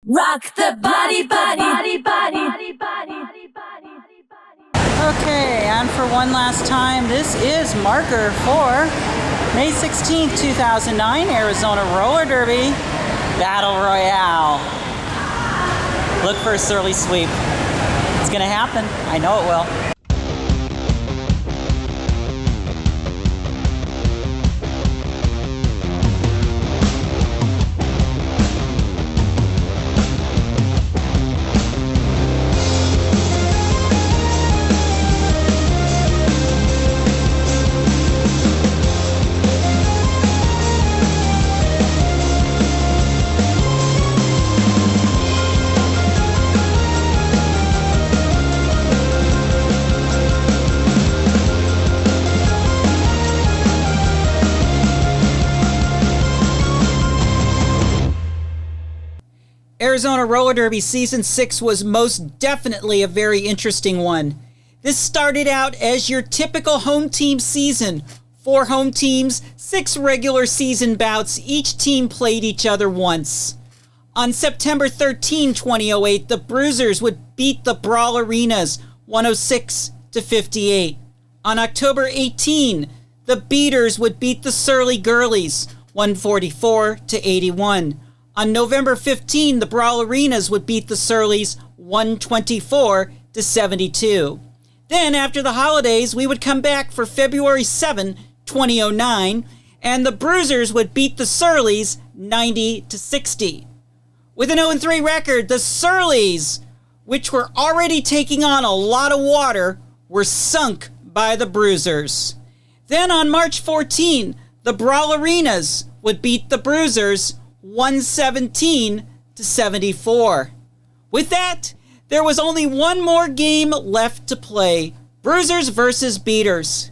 Rock the body, body, body, body, body. Okay, and for one last time, this is marker for May 16th, 2009, Arizona Roller Derby Battle Royale. Look for a Surly sweep. It's gonna happen. I know it will. Arizona Roller Derby Season 6 was most definitely a very interesting one. This started out as your typical home team season. 4 home teams, 6 regular season bouts, each team played each other once. On September 13, 2008, the Bruisers would beat the Brawlarinas 106-58. On October 18, the Beaters would beat the Surly Gurlies 144-81. On November 15, the Brawlarinas would beat the Surlies 124-72. Then, after the holidays, we would come back for February 7, 2009, and the Bruisers would beat the Surlies 90-60. With an 0-3 record, the Surlies, which were already taking on a lot of water, were sunk by the Bruisers. Then, on March 14, the Brawlarinas would beat the Bruisers 117-74. With that, there was only one more game left to play, Bruisers versus Beaters.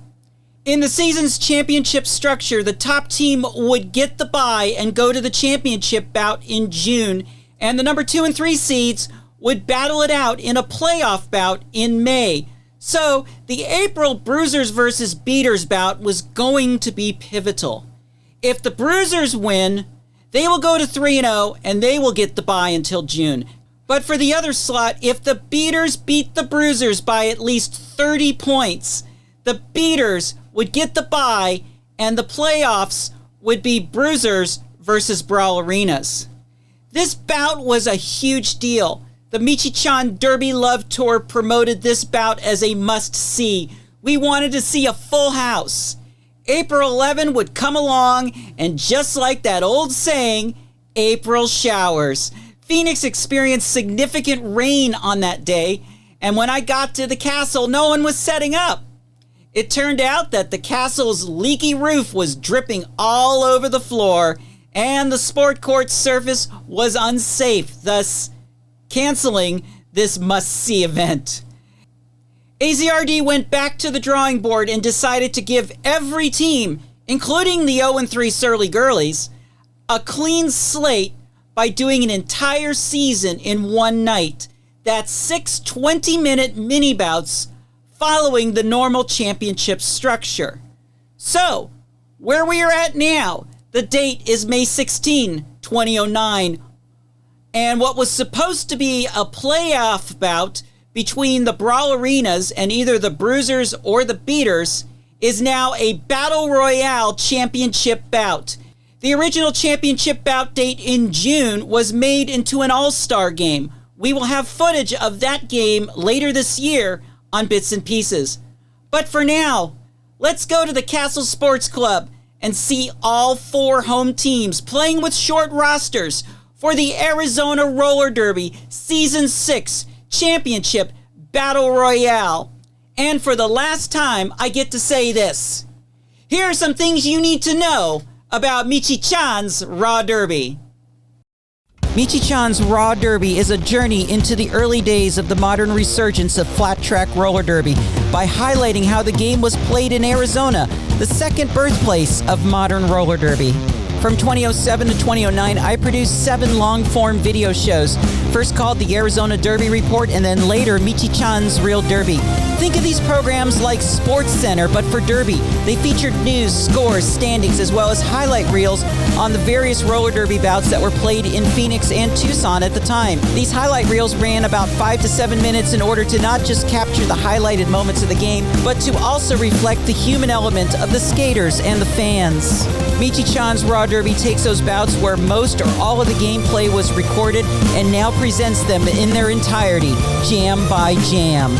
In the season's championship structure, the top team would get the bye and go to the championship bout in June, and the number 2 and 3 seeds would battle it out in a playoff bout in May. So, the April Bruisers versus Beaters bout was going to be pivotal. If the Bruisers win, they will go to 3-0 and they will get the bye until June. But for the other slot, if the Beaters beat the Bruisers by at least 30 points, the Beaters would get the bye and the playoffs would be Bruisers versus Brawlarinas. This bout was a huge deal. The Michi-chan Derby Love Tour promoted this bout as a must-see. We wanted to see a full house. April 11 would come along, and just like that old saying, April showers. Phoenix experienced significant rain on that day, and when I got to the castle, no one was setting up. It turned out that the castle's leaky roof was dripping all over the floor, and the sport court surface was unsafe, thus canceling this must-see event. AZRD went back to the drawing board and decided to give every team, including the 0-3 Surly Gurlies, a clean slate by doing an entire season in one night. That's 6 20-minute mini-bouts following the normal championship structure. So, where we are at now, the date is May 16, 2009, and what was supposed to be a playoff bout between the Brawlarinas and either the Bruisers or the Beaters is now a Battle Royale championship bout. The original championship bout date in June was made into an all-star game. We will have footage of that game later this year on Bits and Pieces. But for now, let's go to the Castle Sports Club and see all 4 home teams playing with short rosters for the Arizona Roller Derby Season 6 Championship Battle Royale. And for the last time, I get to say this. Here are some things you need to know about Michi-chan's Raw Derby. Michi-chan's Raw Derby is a journey into the early days of the modern resurgence of flat track roller derby by highlighting how the game was played in Arizona, the second birthplace of modern roller derby. From 2007 to 2009, I produced 7 long-form video shows, first called the Arizona Derby Report and then later Michi-chan's Real Derby. Think of these programs like Sports Center, but for Derby. They featured news, scores, standings, as well as highlight reels on the various roller derby bouts that were played in Phoenix and Tucson at the time. These highlight reels ran about 5 to 7 minutes in order to not just capture the highlighted moments of the game, but to also reflect the human element of the skaters and the fans. Michi-chan's Raw Derby takes those bouts where most or all of the gameplay was recorded and now presents them in their entirety, jam by jam.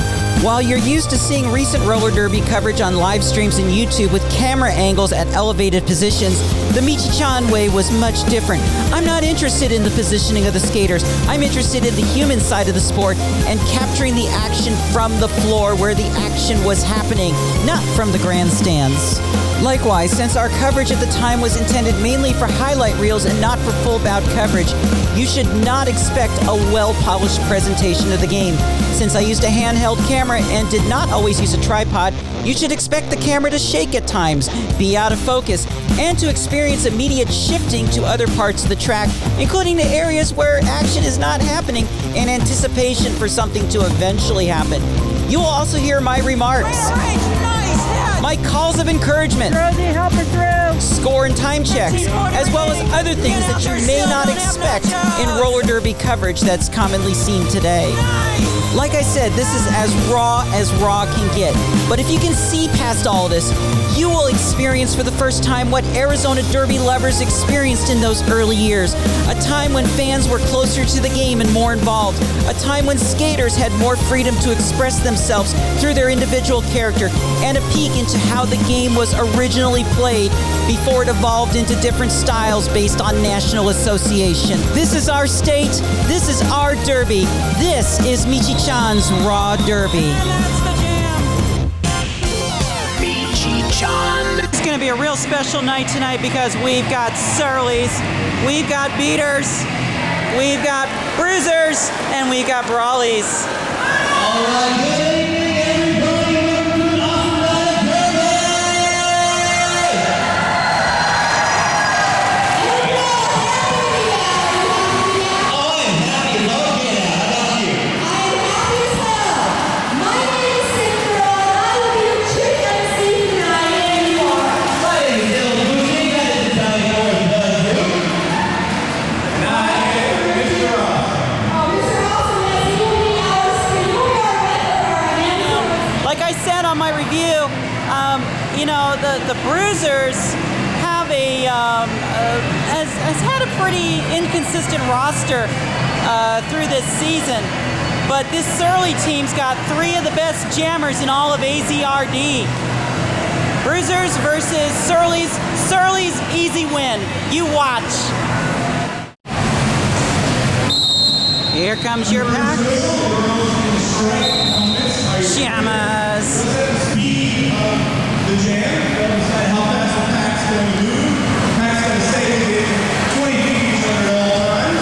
While you're used to seeing recent roller derby coverage on live streams and YouTube with camera angles at elevated positions, the Michi-chan way was much different. I'm not interested in the positioning of the skaters. I'm interested in the human side of the sport and capturing the action from the floor where the action was happening, not from the grandstands. Likewise, since our coverage at the time was intended mainly for highlight reels and not for full bout coverage, you should not expect a well-polished presentation of the game. Since I used a handheld camera and did not always use a tripod, you should expect the camera to shake at times, be out of focus, and to experience immediate shifting to other parts of the track, including the areas where action is not happening in anticipation for something to eventually happen. You will also hear my remarks, my calls of encouragement, score and time checks, as well as other things that you may not expect in roller derby coverage that's commonly seen today. Like I said, this is as raw can get. But if you can see past all this, you will experience for the first time what Arizona Derby lovers experienced in those early years. A time when fans were closer to the game and more involved. A time when skaters had more freedom to express themselves through their individual character. And a peek into how the game was originally played before it evolved into different styles based on national association. This is our state. This is our derby. This is Michi-chan's Raw Derby. It's going to be a real special night tonight because we've got Surlies, we've got Beaters, we've got Bruisers, and we've got Brawlies. All right, good evening, everybody. Welcome to an awesome night of Derby. Oh, I am happy as all get out. How about you? I am happy as hell. My name is Cinderella, and I will be your chief MC tonight, and you are. My name is Dylan Boucher. That is the time for it does do. And I am Mr. Ross. Oh, Mr. Awesome, yes, he will be ours. He will be our answer. Like I said on my review, the Bruisers have has had a pretty inconsistent roster through this season. But this Surly team's got 3 of the best jammers in all of AZRD. Bruisers versus Surly's. Surly's easy win. You watch. Here comes your pack. Jammers. Speed of the jam. Decide how fast the pack's going to move. The pack's going to stay within 20 feet of each other at all times.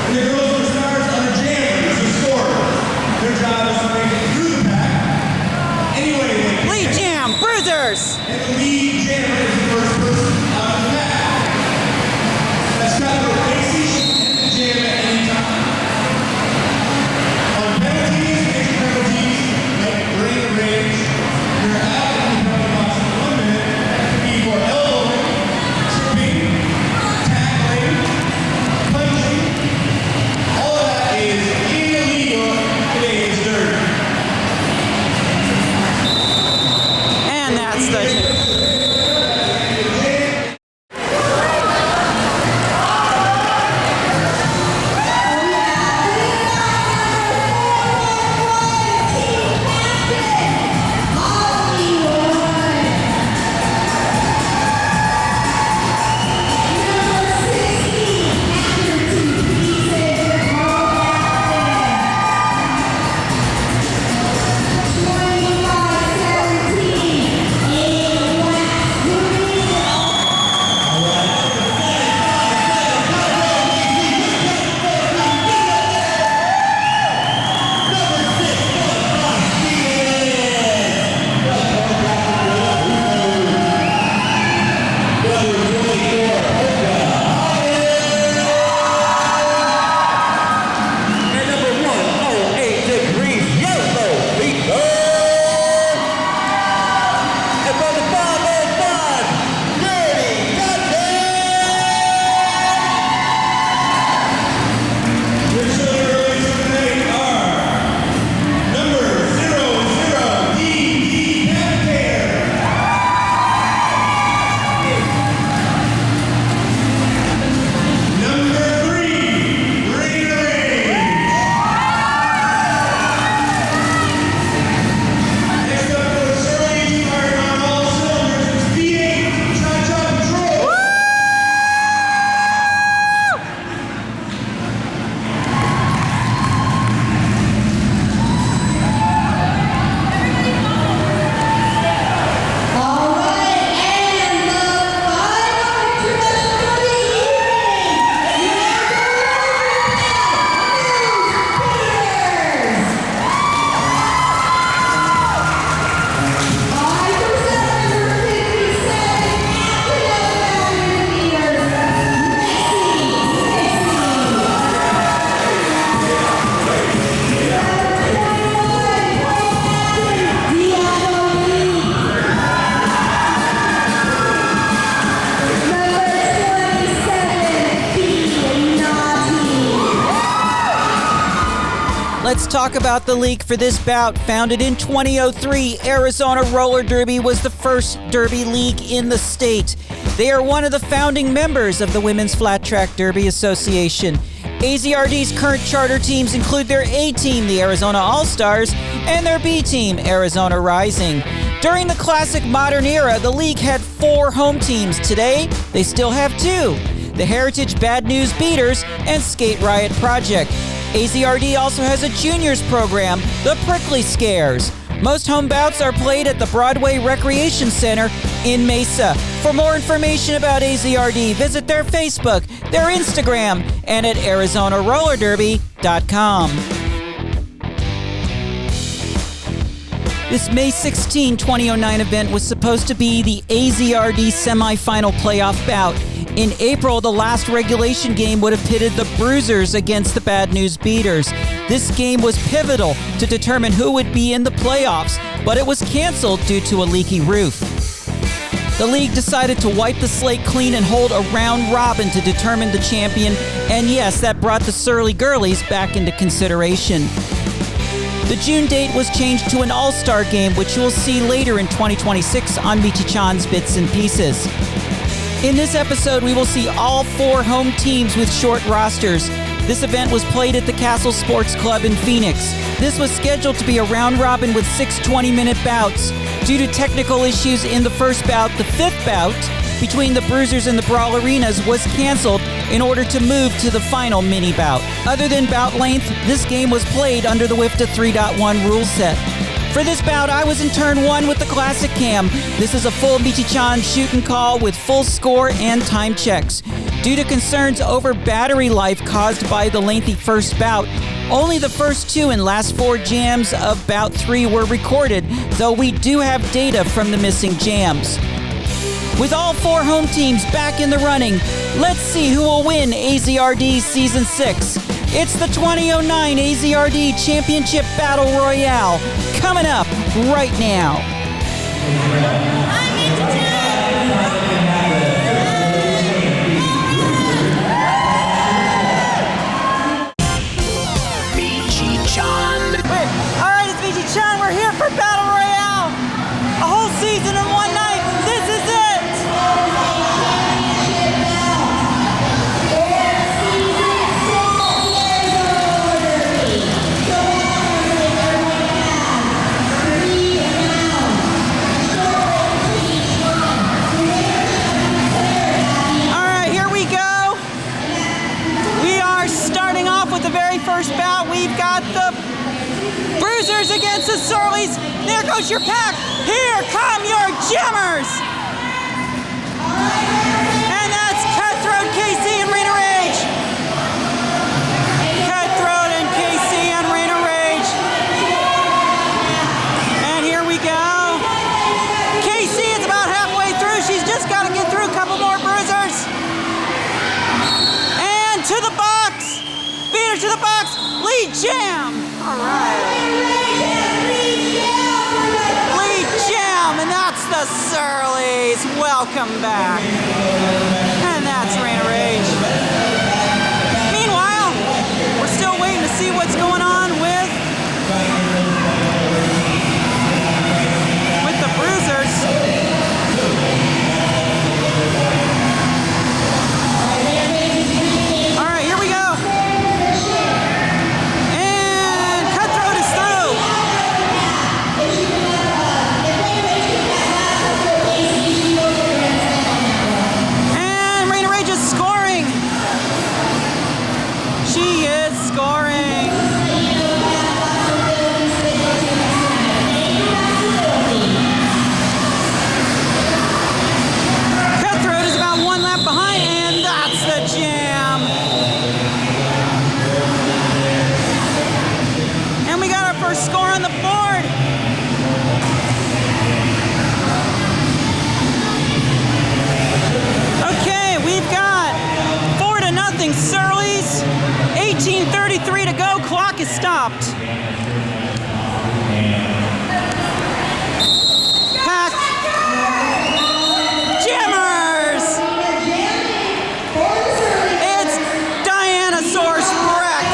And the girls and stars are the jammers, the scorers. Their job is to make it through the pack. Anyway, Lead jam. Bruisers. and the lead jammer is the first person out of the pack. That's got the basic and the jam at any time. On penalties, major penalties, like brain range, you're out of the penalty box in 1 minute. That could be for elbowing, tripping, tackling, punching. All of that is illegal in today's derby. And that's the Let's talk about the league for this bout. Founded in 2003, Arizona Roller Derby was the first derby league in the state. They are one of the founding members of the Women's Flat Track Derby Association. AZRD's current charter teams include their A team, the Arizona All-Stars, and their B team, Arizona Rising. During the classic modern era, the league had 4 home teams. Today, they still have 2, the Heritage Bad News Beaters and Skate Riot Project. AZRD also has a juniors program, the Prickly Scares. Most home bouts are played at the Broadway Recreation Center in Mesa. For more information about AZRD, visit their Facebook, their Instagram, and at ArizonaRollerDerby.com. This May 16, 2009 event was supposed to be the AZRD semifinal playoff bout. In April, the last regulation game would have pitted the Bruisers against the Bad News Beaters. This game was pivotal to determine who would be in the playoffs, but it was canceled due to a leaky roof. The league decided to wipe the slate clean and hold a round robin to determine the champion, and yes, that brought the Surly Gurlies back into consideration. The June date was changed to an all-star game, which you will see later in 2026 on Michi-chan's Bits and Pieces. In this episode, we will see all 4 home teams with short rosters. This event was played at the Castle Sports Club in Phoenix. This was scheduled to be a round robin with 6 20-minute bouts. Due to technical issues in the first bout, the 5th bout between the Bruisers and the Brawlarinas was canceled in order to move to the final mini-bout. Other than bout length, this game was played under the WIFTA 3.1 rule set. For this bout, I was in turn 1 with the classic cam. This is a full Michi-chan shoot and call with full score and time checks. Due to concerns over battery life caused by the lengthy first bout, only the first 2 and last 4 jams of bout 3 were recorded, though we do have data from the missing jams. With all 4 home teams back in the running, let's see who will win AZRD Season 6. It's the 2009 AZRD Championship Battle Royale, coming up right now. Michi-chan. All right, it's Michi-chan. We're here for Battle Royale. A whole season in one night. This is it. First bout, we've got the Bruisers against the Surlies. There goes your pack. Here come your jammers. And that's Cutthroat, Casey, and Raina Rage. Cutthroat and Casey and Raina Rage. And here we go. Casey is about halfway through. She's just got to get through a couple more Bruisers. And to the box. Beater to the box, lead jam. All right. Lead jam, and that's the Surlies. Welcome back. And that's Raina Rage. Meanwhile, we're still waiting to see what's going on with the Bruisers. Surly's, 18:33 to go, clock is stopped. Pack. Jammers! It's Dianosaurus Rex.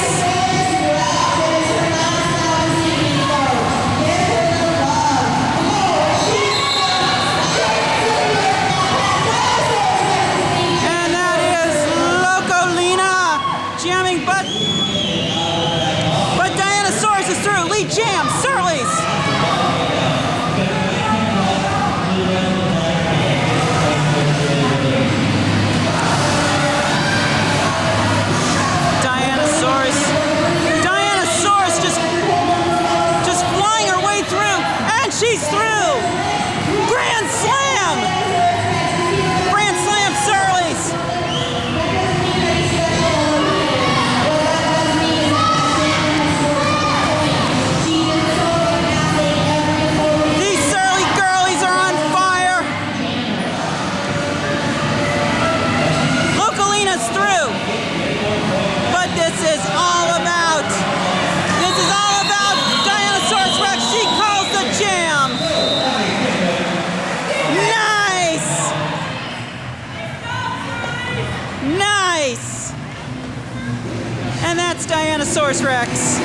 that's Dianosaurus Rex.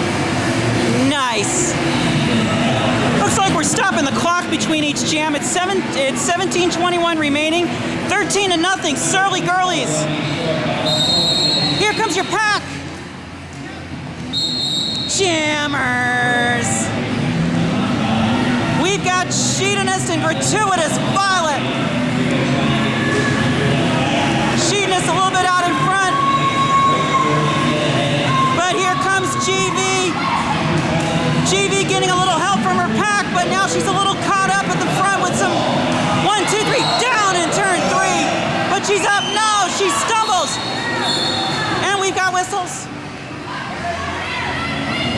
Nice. Looks like we're stopping the clock between each jam. It's 17:21 remaining. 13-0, Surly Gurlies. Here comes your pack. Jammers. We've got Sheetinist and Gratuitous Violet. Sheetinist a little bit out in front. But here comes GV. GV getting a little help from her pack, but now she's a little caught up at the front with some 1, 2, 3, down in turn 3. But she's up. No, she stumbles. And we've got whistles.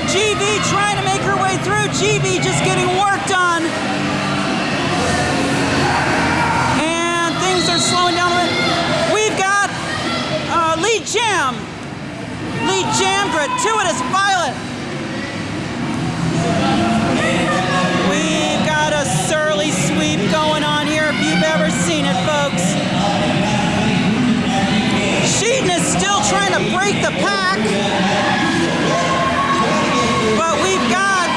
GV trying to make her way through. GV just getting worked on. And things are slowing down a bit. We've got lead jam. Lead jam, Gratuitous Violet. We've got a Surly sweep going on here if you've ever seen it, folks. Sheetin is still trying to break the pack. But we've got,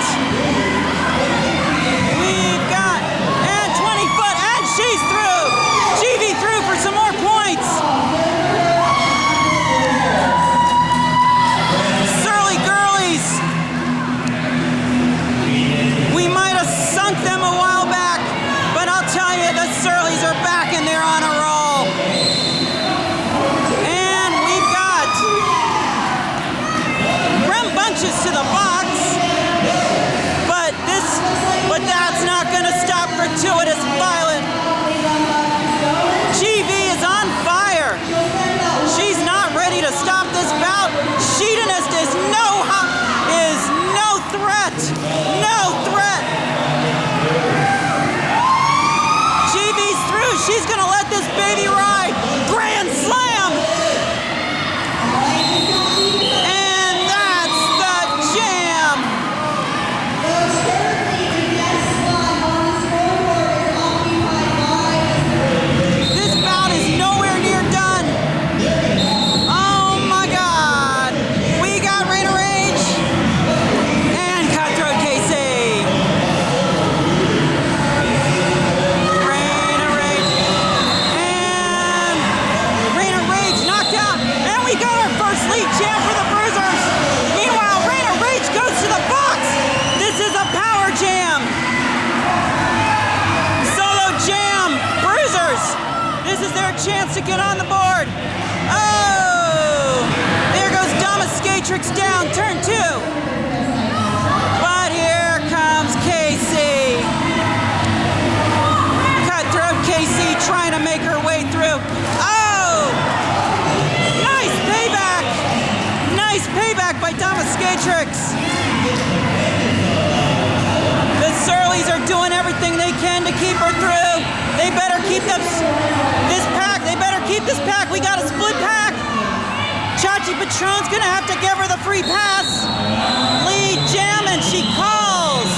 and 20 foot, and she's through. GV through for some more points. Surly Gurlies. We might have sunk them a while back, but I'll tell you, the Surlies are back and they're on a roll. And we've got Bunches to the box, but that's not going to stop Gratuitous Violet. GV is on fire. She's not ready to stop this bout. Sheetinist is no threat. No threat. GV's through. She's going to let this baby ride. Grand slam. And that's the jam. This bout is nowhere near done. Oh my God. We got Rain of Rage and Cutthroat Casey. Rain of Rage and Rain of Rage knocked out. And we got our first lead jam for the Bruisers. Meanwhile, Rain of Rage goes to the box. This is a power jam. Solo jam, Bruisers. This is their chance to get on the board. Oh, there goes Dominatrix down, turn 2. But here comes Casey. Cutthroat Casey trying to make her way through. Oh, nice payback. Nice payback by Dominatrix. The Surlies are doing everything they can to keep her through. They better keep this pack. They better keep this pack. We got a split pack. Chachi Patron's gonna have to give her the free pass. Lead jam, and she calls.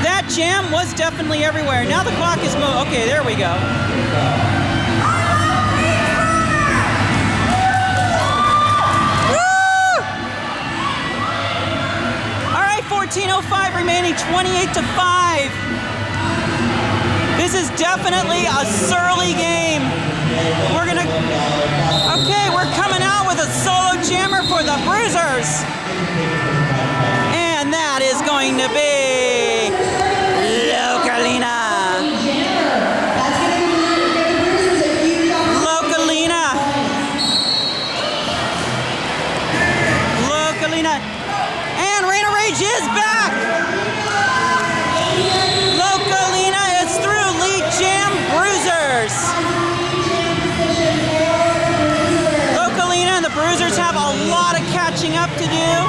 That jam was definitely everywhere. Now the clock is moving. Okay, there we go. Woo! All right, 14:05 remaining, 28-5. This is definitely a Surly game. We're coming out with a solo jammer for the Bruisers. And that is going to be Localina. Localina. And Rain of Rage is back. Localina is through. Lead jam, Bruisers. Localina and the Bruisers have a lot of catching up to do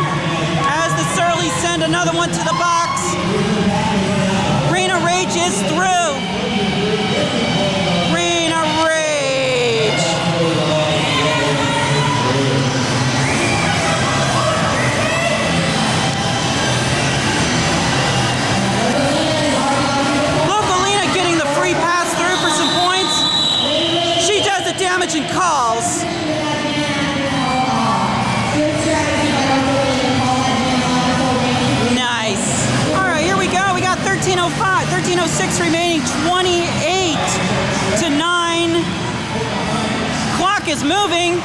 as the Surlies send another one to the box. Rain of Rage is through. Rain of Rage. Localina getting the free pass through for some points. She does the damage contention calls. Nice. All right, here we go. We got 13:05, 13:06 remaining, 28 to 9. Clock is moving.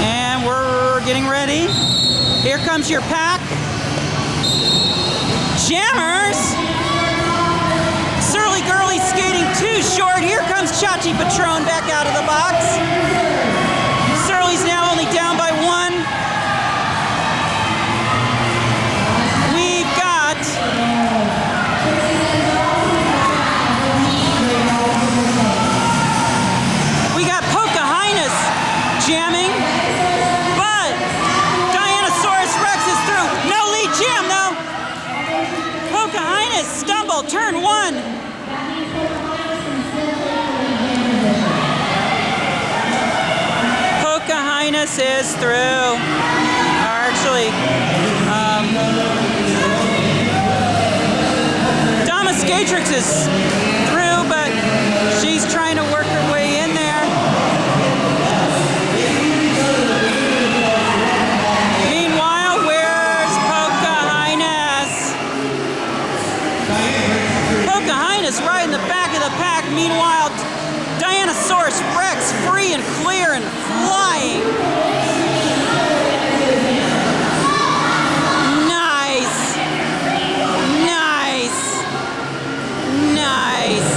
And we're getting ready. Here comes your pack. Jammers. Surly Gurlies skating too short. Here comes Chachi Patron back out of the box. Surly's now only down by 1. We've got Pocahontas jamming, but Dianosaurus Rex is through. No lead jam though. Pocahontas stumble, turn 1. Pocahontas is through. Actually, Domuscatrix is through, but she's trying to work her way in there. Meanwhile, where's Pocahontas? Pocahontas right in the back of the pack. Meanwhile, Dianosaurus Rex free and clear and flying. Nice. Nice. Nice.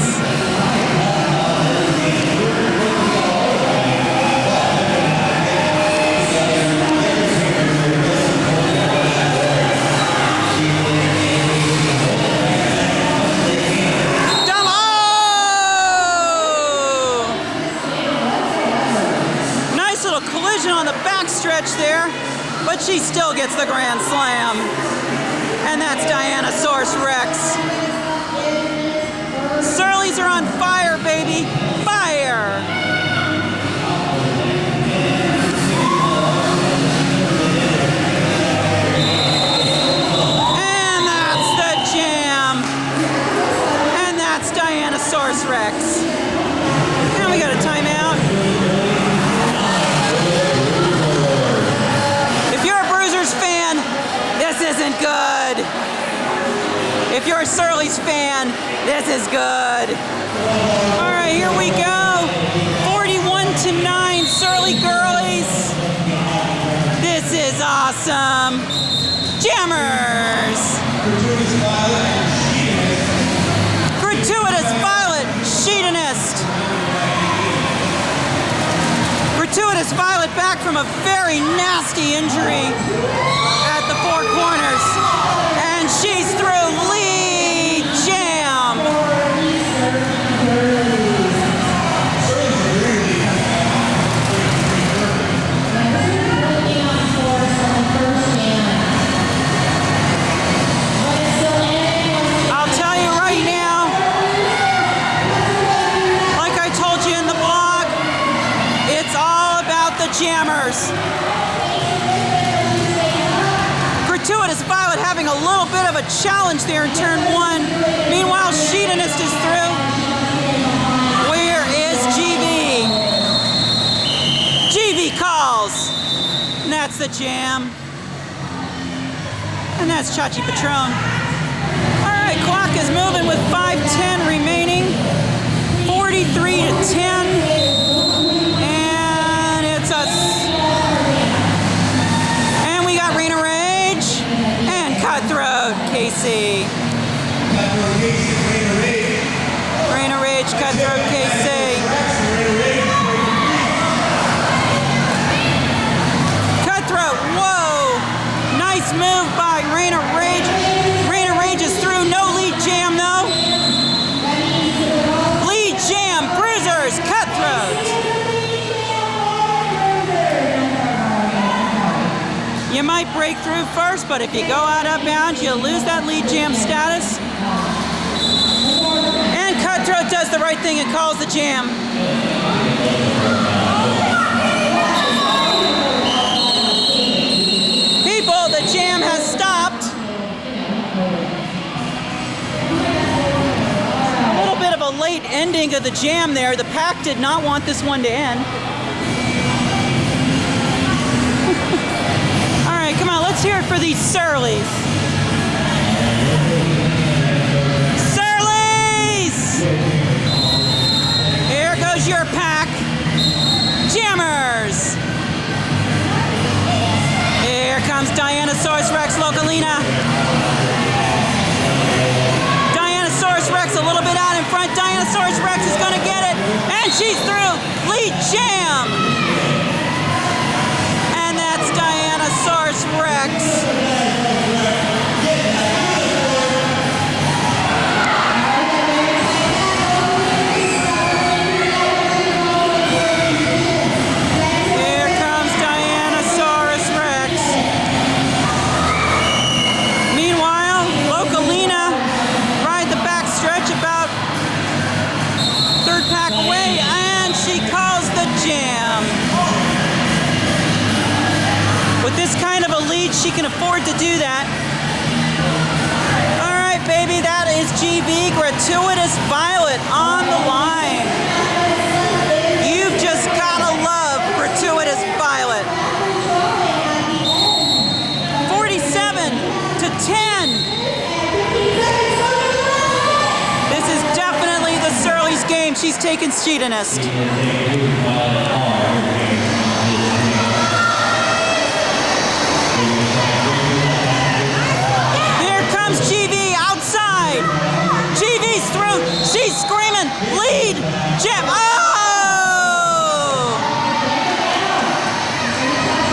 On the backstretch there, but she still gets the grand slam. And that's Dianosaurus Rex. Surly's are on fire, baby. Fire! And that's the jam. And that's Dianosaurus Rex. And we got a timeout. Fan, this isn't good. If you're a Surly's fan, this is good. All right, here we go. 41 to 9, Surly Gurlies. This is awesome. Jammers. Gratuitous Violet, Sheetinist. Gratuitous Violet back from a very nasty injury at the 4 corners. And she's through. Lead jam. I'll tell you right now, like I told you in the blog, it's all about the jammers. Gratuitous Violet having a little bit of a challenge there in turn 1. Meanwhile, Sheetinist is through. Where is GV? GV calls. And that's the jam. And that's Chachi Patron. All right, clock is moving with 5:10 remaining. 43 to 10. And it's us. And we got Rena Rage and Cutthroat Casey. Rena Rage, Cutthroat Casey. Cutthroat, whoa! Nice move by Rena Rage. Rena Rage is through. No lead jam though. Lead jam, Bruisers, Cutthroat. You might break through first, but if you go out of bounds, you lose that lead jam status. And Cutthroat does the right thing and calls the jam. People, the jam has stopped. A little bit of a late slate ending of the jam there. The pack did not want this one to end. All right, come on, let's hear it for these Surlies. Surlies! Here goes your pack. Jammers! Here comes Dianosaurus Rex Localina. Dianosaurus Rex a little bit out in front. Dianosaurus Rex is going to get it. And she's through. Lead jam. And that's Dianosaurus Rex. With this kind of a lead, she can afford to do that. All right, baby, that is GB Gratuitous Violet on the line. You've just gotta love Gratuitous Violet. 47-10. This is definitely the Surly's game. She's taking Sheetinist. She's screaming, lead, jam, oh!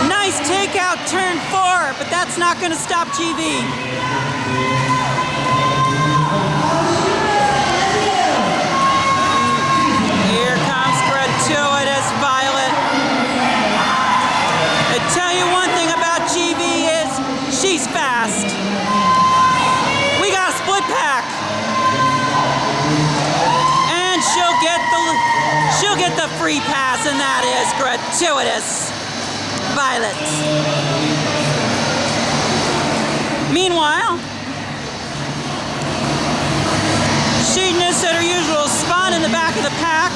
Nice takeout, turn 4, but that's not going to stop GV. Here comes Gratuitous Violet. I tell you one thing about GV is she's fast. We got a split pack. She'll get the free pass, and that is Gratuitous Violet. Meanwhile, Sheetinist at her usual spot in the back of the pack.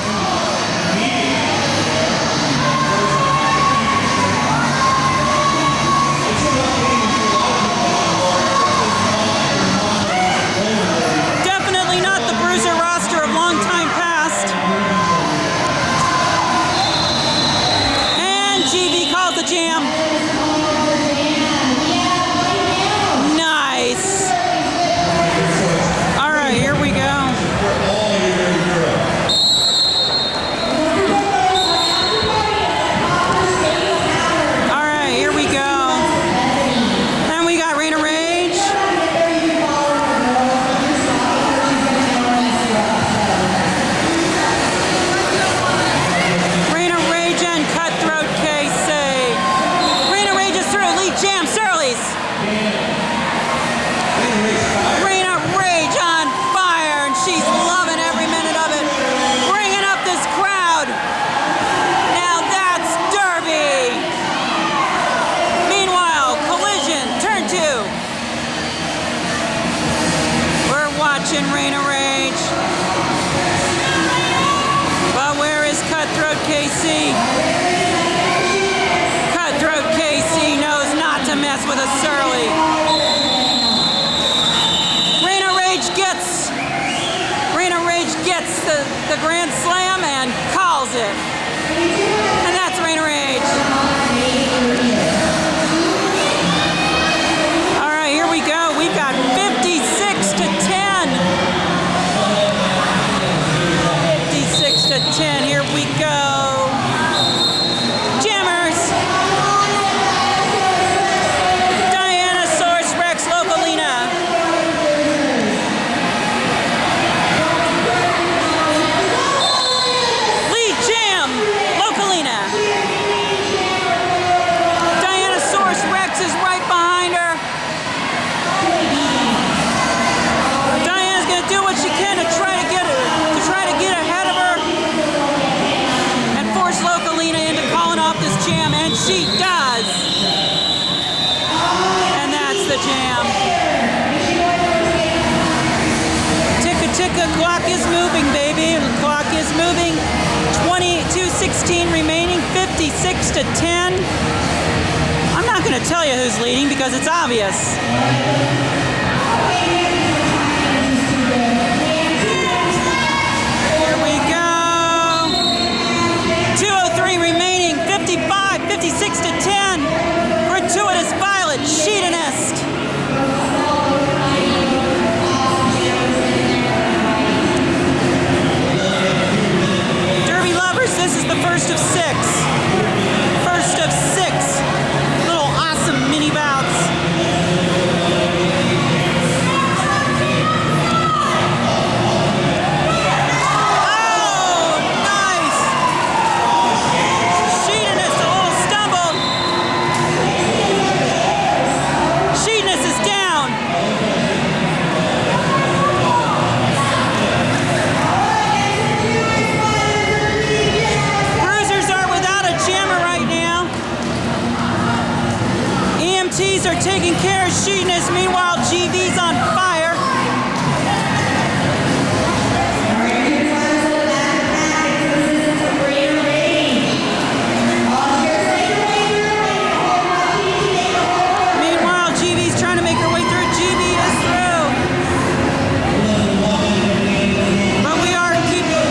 Definitely not the Bruiser roster of long time past. The jam. Nice. All right, here we go. All right, here we go. And we got Rain of Rage. Rain of Rage and Cutthroat KC. Jam Surly's. Rain of Rage on fire, and she's loving every minute of it. Bringing up this crowd. Now that's Derby. Meanwhile, Collision, turn 2. We're watching Rain of Rage. But where is Cutthroat KC? Cutthroat KC knows not to mess with a Surly. Rain of Rage gets the Grand Slam and calls it. And that's Rain of Rage. All right, here we go. We've got 56-10. 56-10. Here we go. Jammers. Dianosaurus Rex Localina. Lead jam. Localina. Dianosaurus Rex is right behind her. Diana's gonna do what she can to try to get ahead of her and force Localina into calling off this jam, and she does. And that's the jam. Ticka ticka clock is moving, baby. who's leading because it's obvious. Here we go. 2:03 remaining. 55, 56 to 10. Gratuitous Violet, Sheetanist. Derby lovers, this is the first of 6. First of 6 little awesome mini bouts. Oh, nice! Sheetanist, a little stumble. Sheetanist is down. Bruisers are without a jammer right now. EMTs are taking care of Sheetanist. Meanwhile, GV's on fire. Meanwhile, GV's trying to make her way through. GV is through. But we are keeping...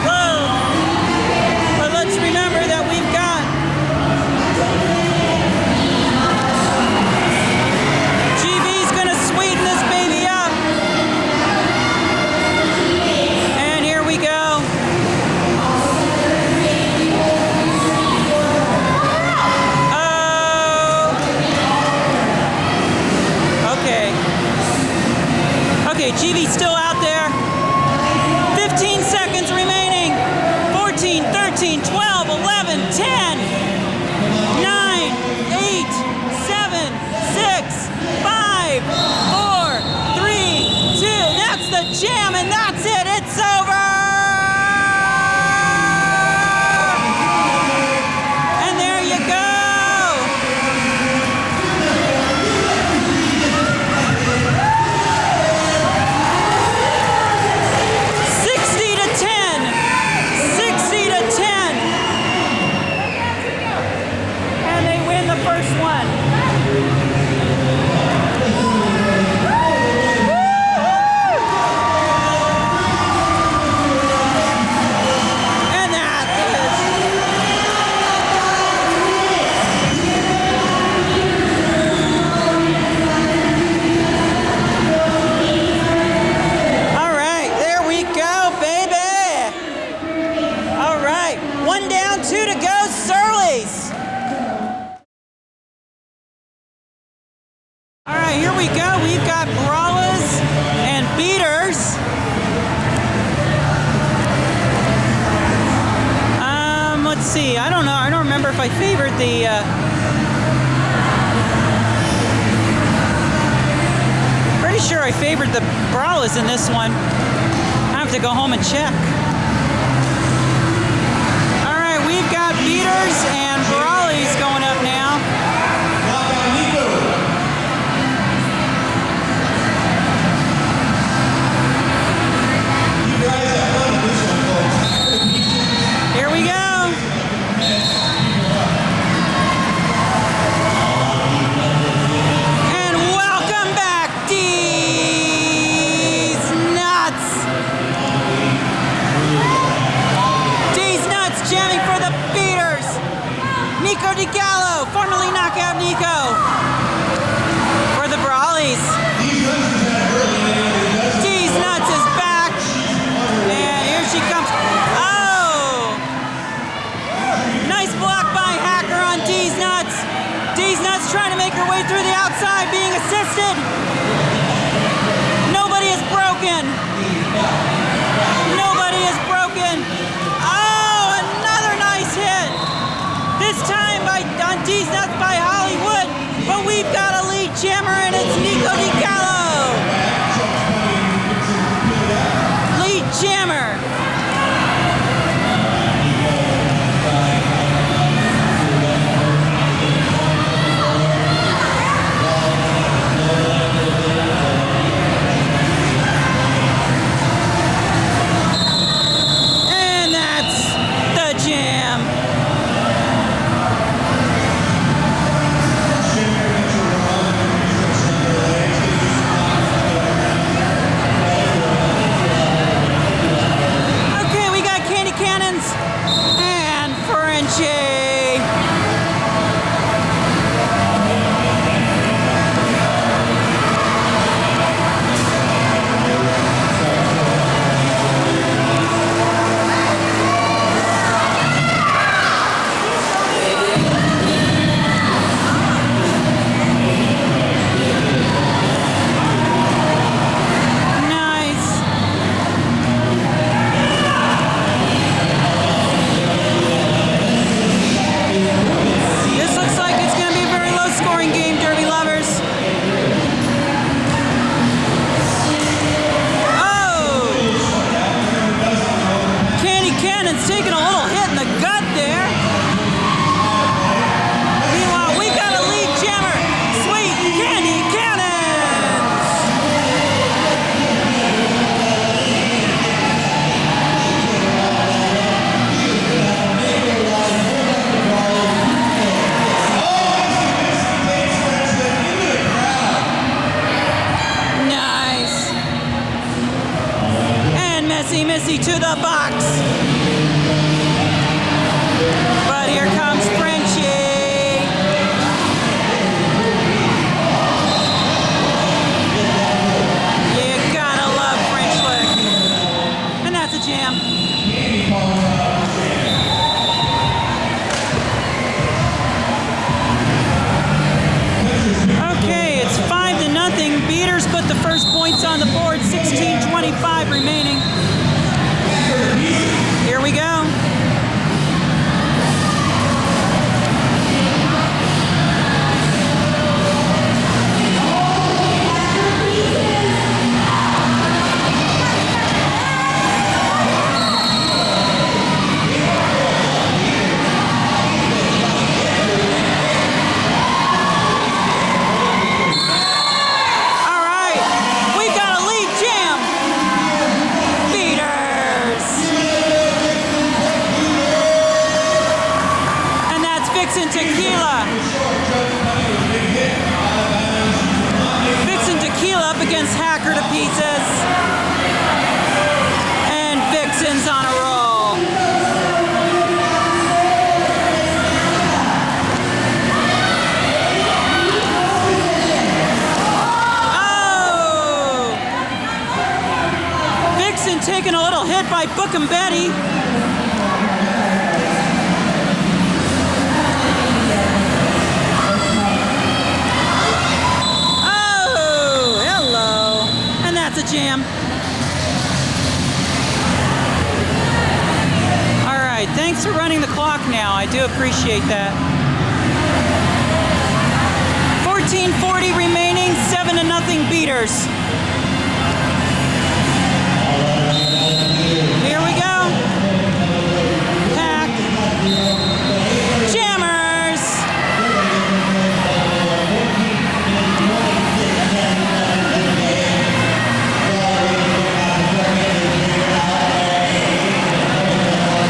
Whoa! But let's remember that we've got GV's gonna sweeten this baby up. And here we go. Oh. Okay. Okay, GV's still out there. 15 seconds remaining. 14, 13, 12, 11, 10, 9, 8, 7, 6, 5, 4, 3, 2. That's the jam, and that's it. It's over. And there you go. 60 to 10. 60 to 10. And they win the first one. And that is... All right, there we go, baby. All right, 1 down, 2 to go, Surly's. All right, here we go. We've got Brawlarinas and Beaters. Let's see. I don't know. I don't remember if I favored the. Pretty sure I favored the Brawlarinas in this one. I have to go home and check. All right, we've got Beaters and Brawlarinas going up now. You guys have fun with this one, folks. Here we go. And welcome back, D's Nuts. D's Nuts jamming for the Beaters. Nico DiGallo, formerly Knockout Nico, for the Brawlies. D's Nuts is back. And here she comes. Oh! Nice block by Hacker on D's Nuts. D's Nuts trying to make her way through the outside, being assisted. Nobody is broken. Nobody is broken. Oh, another nice hit. This time on D's Nuts by Hollywood. But we've got a lead jammer, and it's Nico DiGallo. Lead jammer. Hennessy to the box. But here comes Frenchie. You gotta love French lick. And that's a jam. Okay, it's 5-0. Beaters put the first points on the board. 16:25 remaining. Here we go. Taking a little hit by Book and Betty. Oh, hello. And that's a jam. All right, thanks for running the clock now. I do appreciate that. 14:40 remaining, 7-0 Beaters. Here we go. Pack. Jammers.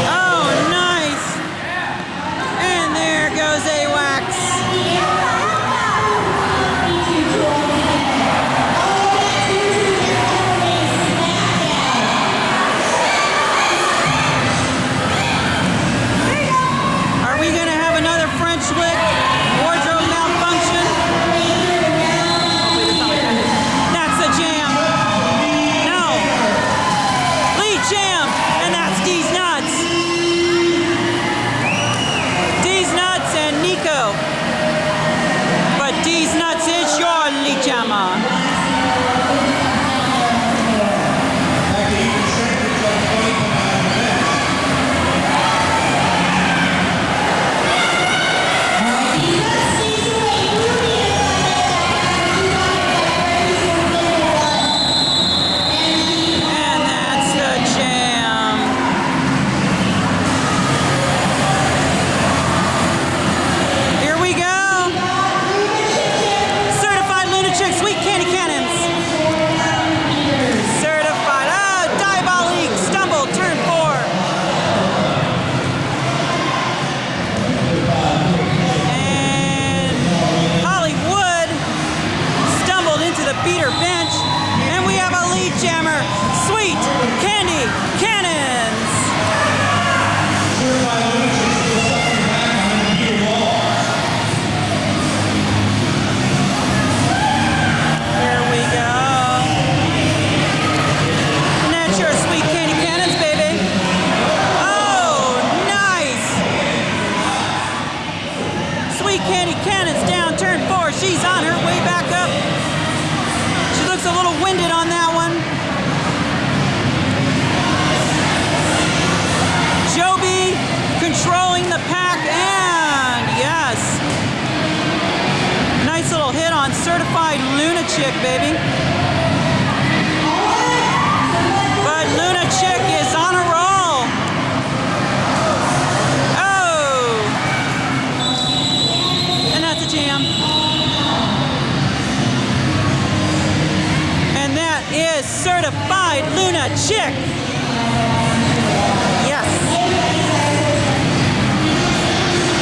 Oh, nice. And there goes AWAX. Certified lunatic, baby. But lunatic is on a roll. Oh! And that's a jam. And that is certified lunatic. Yes.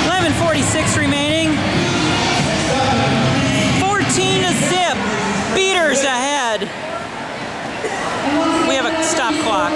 11:46 remaining. 14-0. Beaters ahead. We have a stop clock.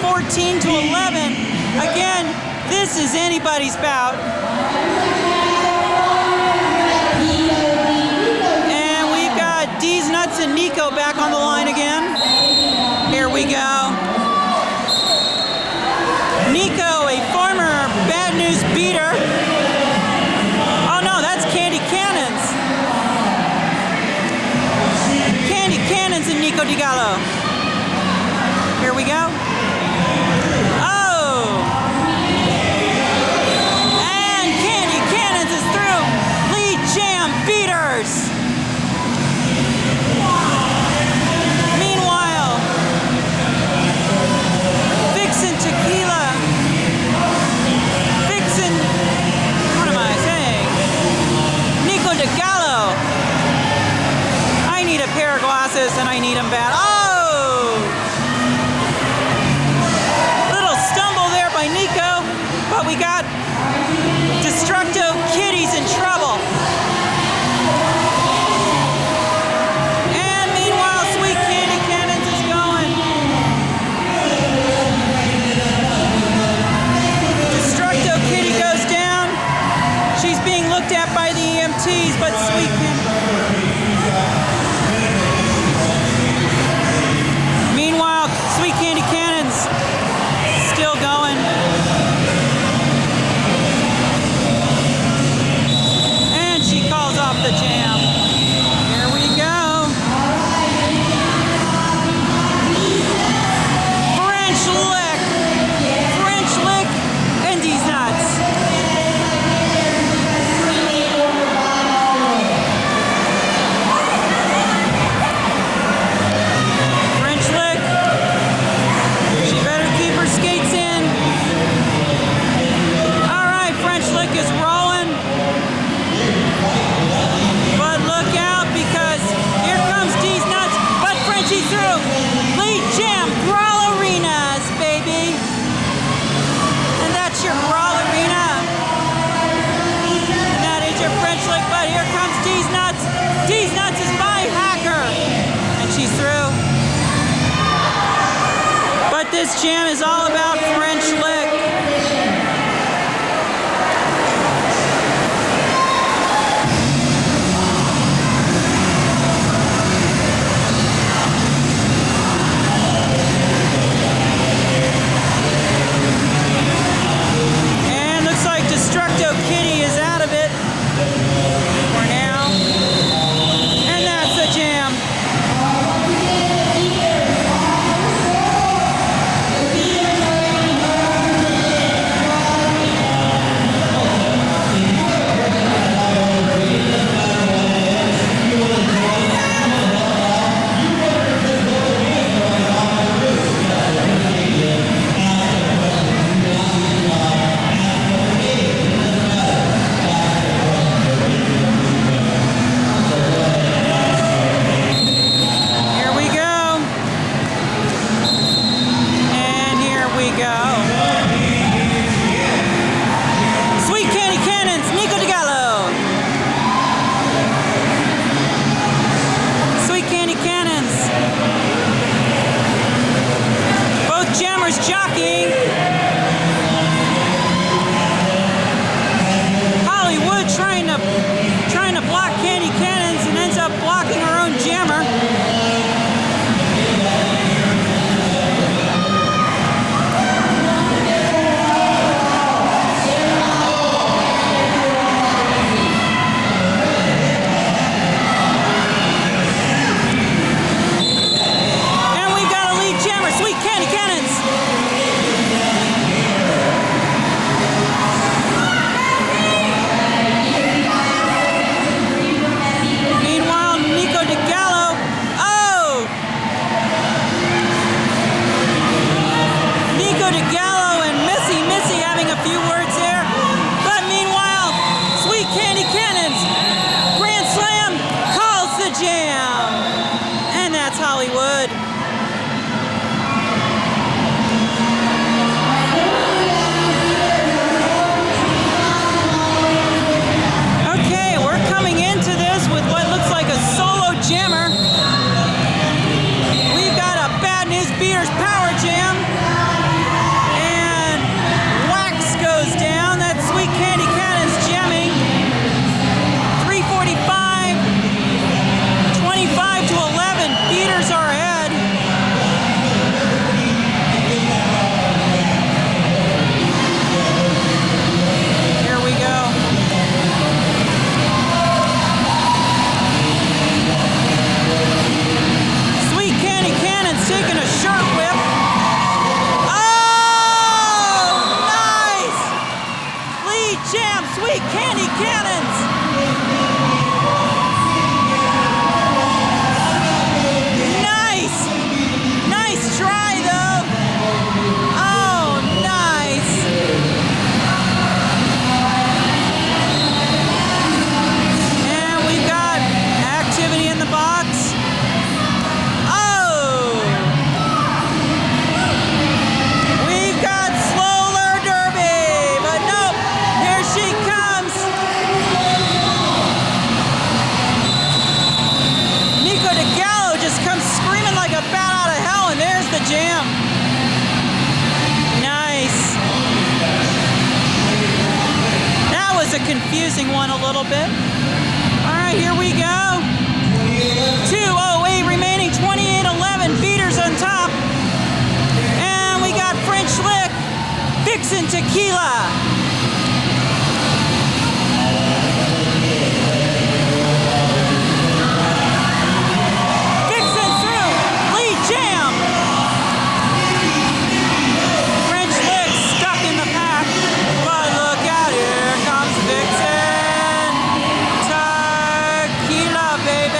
14 to 11. Again, this is anybody's bout. And we've got D's Nuts and Nico back on the line again. Here we go. Nico, a former Bad News beater. Oh no, that's Candy Cannons. Candy Cannons and Nico DiGallo. Here we go. Oh! And Candy Cannons is through. Lead Jam beaters. Meanwhile, Vixen Tequila. Vixen, what am I saying? Nico DiGallo. I need a pair of glasses and I need them bad. Oh! Little stumble there by Nico, but we got Destructo Kitties in trouble. And meanwhile, Sweet Candy Cannons is going. Destructo Kitty goes down. She's being looked at by the EMTs, but Sweet Candy. Meanwhile, Sweet Candy Cannons still going. And she calls off the jam. Here we go. French lick, and these nuts. French lick. She better keep her skates in. All right, French lick is rolling. But look out because here comes D's Nuts, but Frenchie through. Lead Jam, Brawlarinas, baby. And that's your Brawlarina. And that is your French lick, but here comes D's Nuts. D's Nuts is by Hacker. And she's through. But this jam is all about French lick. And looks like Destructo Kitty is out of it for now. And that's the jam. Here we go. And here we go. Sweet Candy Cannons, Nico DiGallo. Sweet Candy Cannons. Both jammers jockeying. Hollywood trying to block Candy Cannons and ends up blocking her own jammer. And we've got a lead jammer, Sweet Candy Cannons. Meanwhile, Nico DiGallo. Oh! Nico DiGallo and Missy having a few words there. But meanwhile, Sweet Candy Cannons, Grand Slam calls the jam. And that's Hollywood. Okay, we're coming into this with what looks like a solo jammer. We've got a Bad News Beaters power jam. Jam. Nice. That was a confusing one a little bit. All right, here we go. 2:08 remaining, 28-11. Beaters on top. And we got French Lick, Vixen Tequila. Vixen through, lead jam. French Lick stuck in the pack. But look out, here comes Vixen Tequila, baby.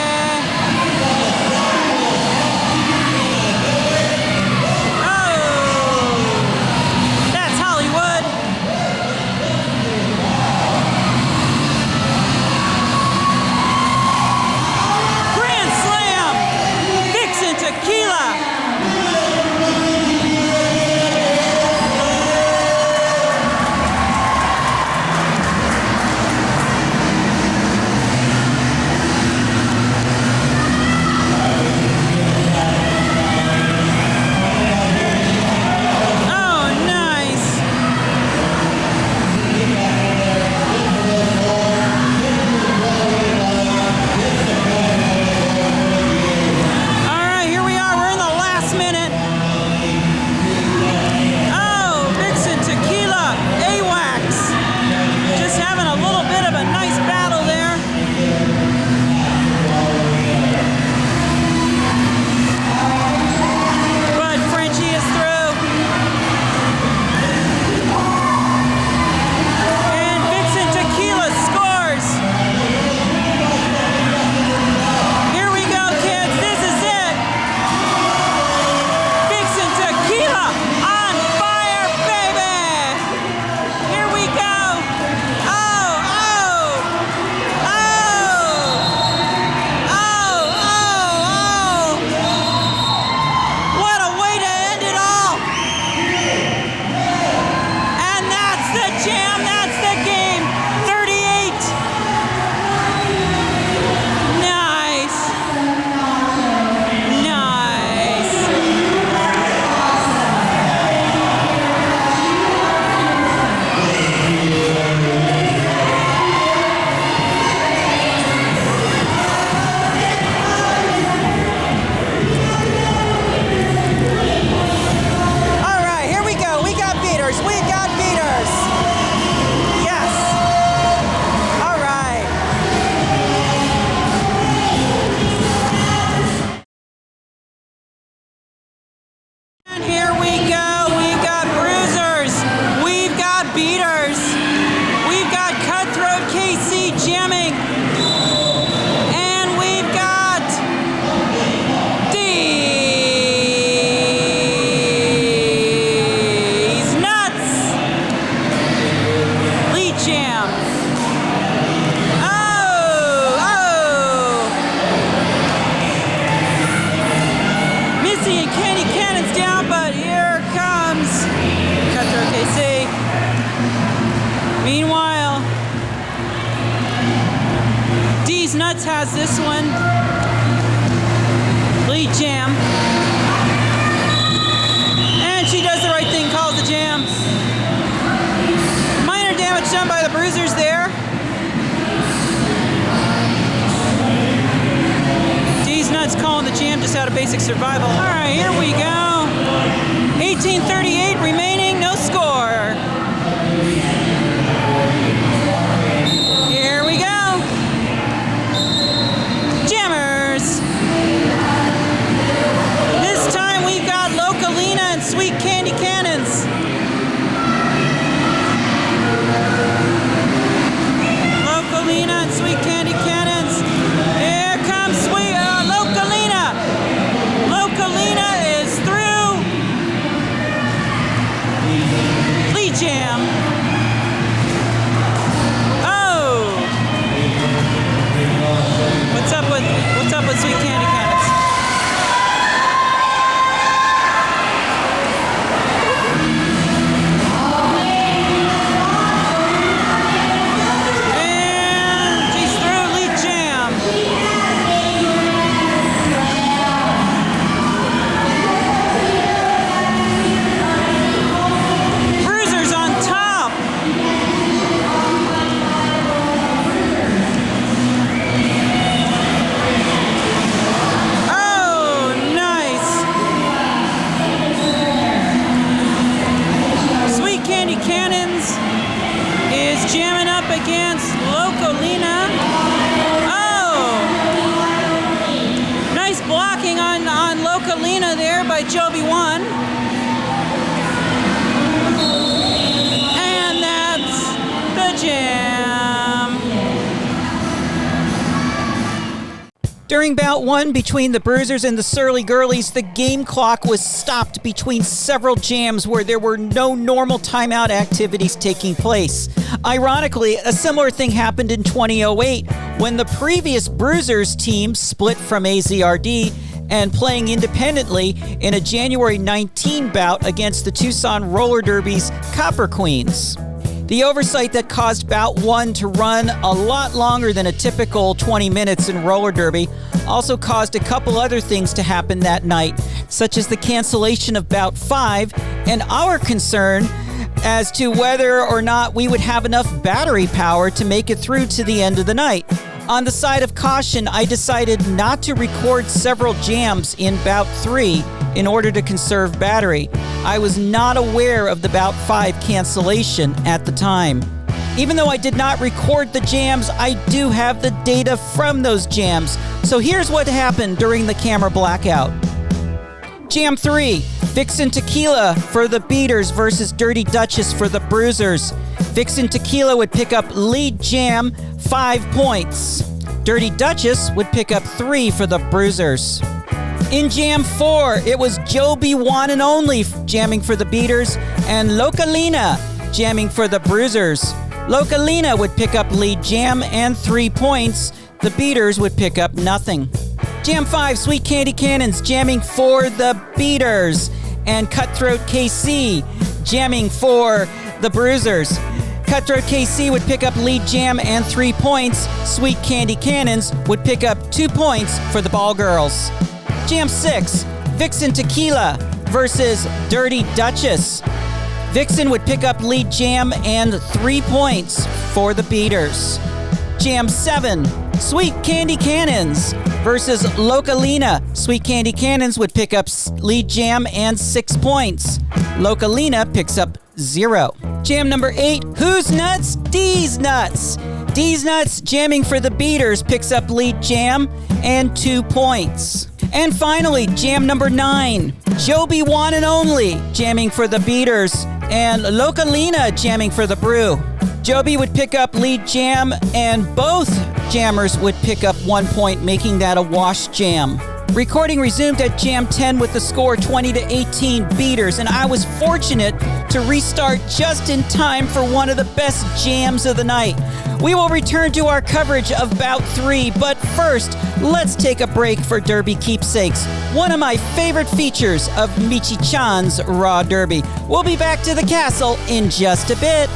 Here we go. We've got Bruisers. We've got Beaters. We've got Cutthroat KC jamming. And we've got these nuts. Lead jam. Missy and Candy Cannon's down, but here comes Cutthroat KC. Meanwhile, D's Nuts has this one. Lead jam. And she does the right thing, calls the jam. Minor damage done by the Bruisers there. D's Nuts calling the jam just out of basic survival. All right, here we go. 18:38 remaining, no score. Here we go. Jammers. This time we've got Localina and Sweet Candy Cannons. Localina and Sweet Candy Cannons. Here comes Localina. Localina is through. Joby won. And that's the jam. During bout 1 between the Bruisers and the Surly Gurlies, the game clock was stopped between several jams where there were no normal timeout activities taking place. Ironically, a similar thing happened in 2008 when the previous Bruisers team split from AZRD and playing independently in a January 19 bout against the Tucson Roller Derby's Copper Queens. The oversight that caused bout 1 to run a lot longer than a typical 20 minutes in roller derby also caused a couple other things to happen that night, such as the cancellation of bout 5 and our concern as to whether or not we would have enough battery power to make it through to the end of the night. On the side of caution, I decided not to record several jams in bout 3 in order to conserve battery. I was not aware of the bout 5 cancellation at the time. Even though I did not record the jams, I do have the data from those jams. So here's what happened during the camera blackout. Jam 3, Vixen Tequila for the Beaters versus Dirty Duchess for the Bruisers. Vixen Tequila would pick up lead jam, 5 points. Dirty Duchess would pick up 3 for the Bruisers. In Jam 4, it was Joby One and Only jamming for the Beaters and Localina jamming for the Bruisers. Localina would pick up lead jam and 3 points. The Beaters would pick up nothing. Jam 5, Sweet Candy Cannons jamming for the Beaters and Cutthroat KC jamming for the Bruisers. Cutthroat KC would pick up lead jam and 3 points. Sweet Candy Cannons would pick up 2 points for the Ball Girls. Jam 6, Vixen Tequila versus Dirty Duchess. Vixen would pick up lead jam and 3 points for the Beaters. Jam 7, Sweet Candy Cannons versus Localina. Sweet Candy Cannons would pick up lead jam and 6 points. Localina picks up 0. Jam number 8, Who's Nuts? D's Nuts. D's Nuts jamming for the Beaters picks up lead jam and 2 points. And finally, jam number 9, Joby One and Only jamming for the Beaters and Localina jamming for the Brew. Joby would pick up lead jam and both jammers would pick up 1 point, making that a wash jam. Recording resumed at Jam 10 with the score 20-18 Beaters, and I was fortunate to restart just in time for one of the best jams of the night. We will return to our coverage of Bout 3, but first, let's take a break for Derby Keepsakes, one of my favorite features of Michi-chan's Raw Derby. We'll be back to the castle in just a bit.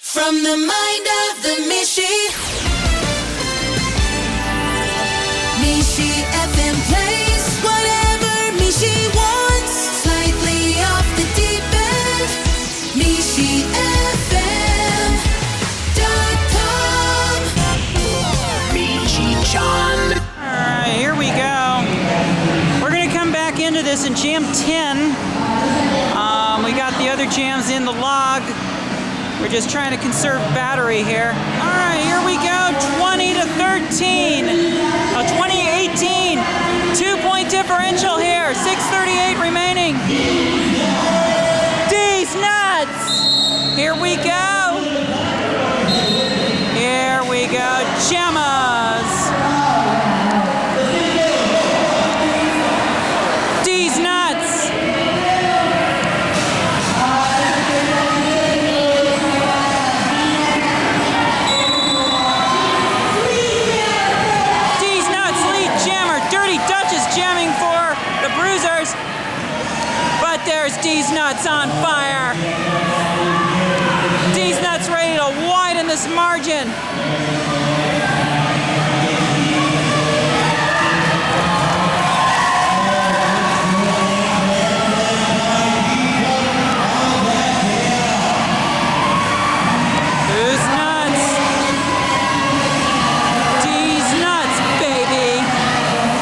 From the mind of the Michi FM plays whatever Michi wants, slightly off the deep end. MichiFM.com. Michi-chan. Alright, here we go. We're going to come back into this in Jam 10. We got the other jams in the log. We're just trying to conserve battery here. Alright, here we go. 20-13. 2013, 2018, 2-point differential here, 6:38 remaining. These nuts! Here we go. Here we go, Gemmas. These nuts. These nuts lead jammer. Dirty Dutch is jamming for the Bruisers. But there's D's Nuts on fire. D's Nuts ready to widen this margin. Who's nuts? D's Nuts, baby.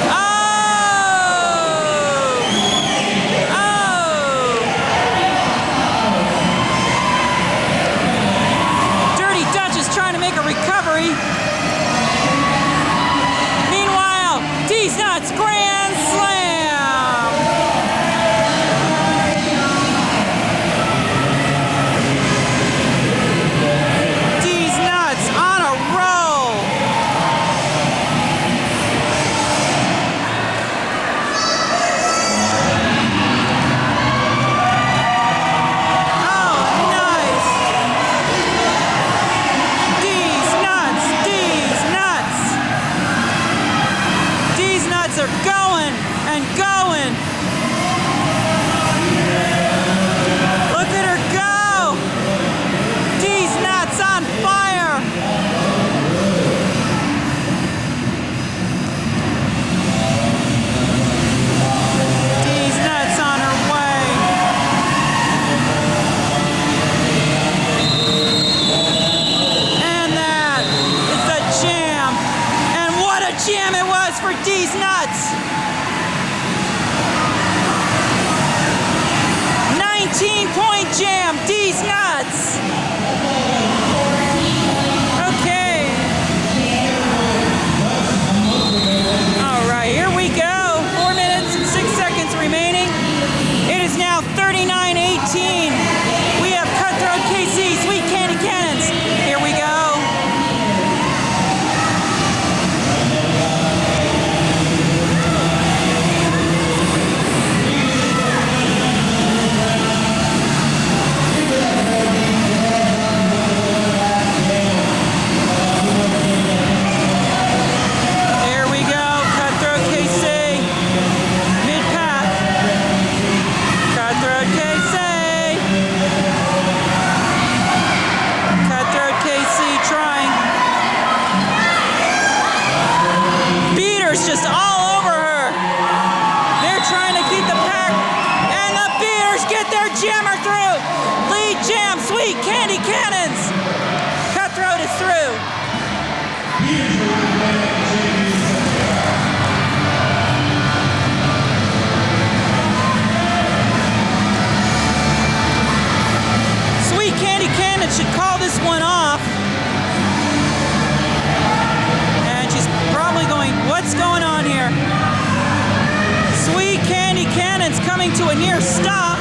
Oh! Dirty Dutch is trying to make a recovery. Meanwhile, D's Nuts grand slam. D's Nuts on a roll. Oh, nice. D's Nuts, D's Nuts. D's Nuts are going and going. Look at her go. D's Nuts on fire. D's Nuts on her way. And that is the jam. And what a jam it was for D's Nuts. 19-point jam, D's Nuts. Okay. All right, here we go. 4 minutes and 6 seconds remaining. It is now 39-18. We have Cutthroat KC, Sweet Candy Cannons. Here we go. Here we go, Cutthroat KC. Mid-path. Cutthroat KC. Cutthroat KC trying. Beaters just all over her. They're trying to keep the pack. And the Beaters get their jammer through. Lead jam, Sweet Candy Cannons. Cutthroat is through. Sweet Candy Cannon should call this one off. And she's probably going, what's going on here? Sweet Candy Cannon's coming to a near stop.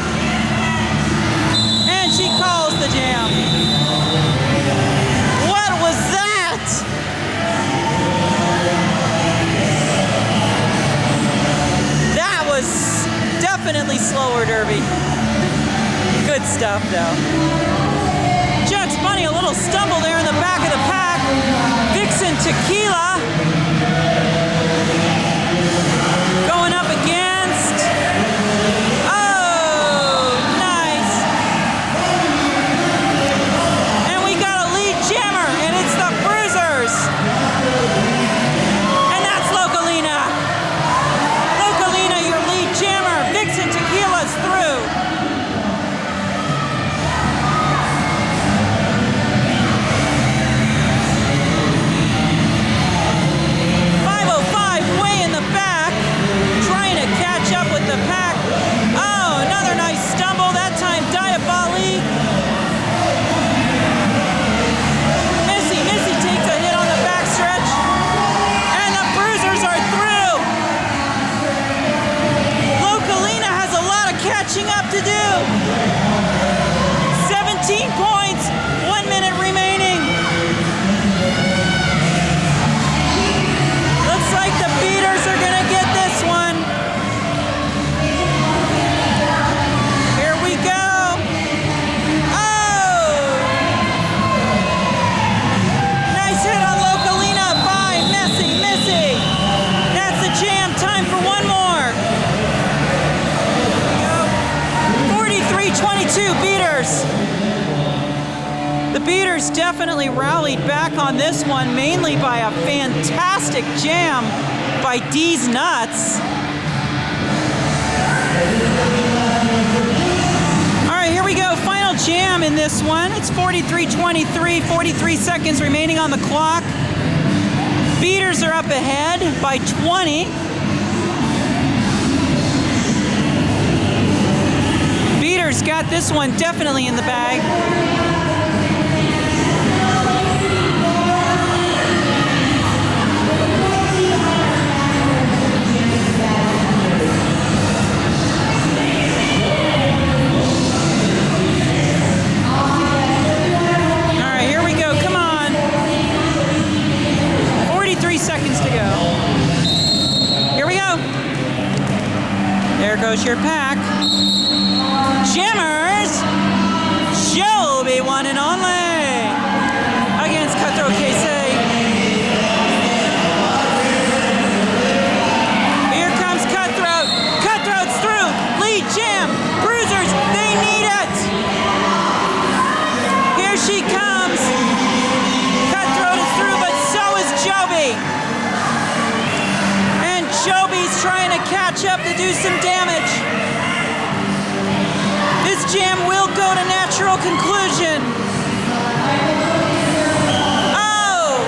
And she calls the jam. What was that? That was definitely slower, Derby. Good stuff, though. Jack's Bunny, a little stumble there in the back of the pack. Vixen Tequila going up against. Oh, nice. And we got a lead jammer, and it's the Bruisers. And that's Localina. Localina, your lead jammer. Vixen Tequila's through. Beaters definitely rallied back on this one, mainly by a fantastic jam by D's Nuts. All right, here we go. Final jam in this one. It's 43-23, 43 seconds remaining on the clock. Beaters are up ahead by 20. Beaters got this one definitely in the bag. Seconds to go. Here we go. There goes your pack. Jammers. Joby, one and only. Against Cutthroat KC. Here comes Cutthroat. Cutthroat's through. Lead jam. Bruisers, they need it. Here she comes. Cutthroat is through, but so is Joby. Joby's trying to catch up to do some damage. This jam will go to natural conclusion. Oh!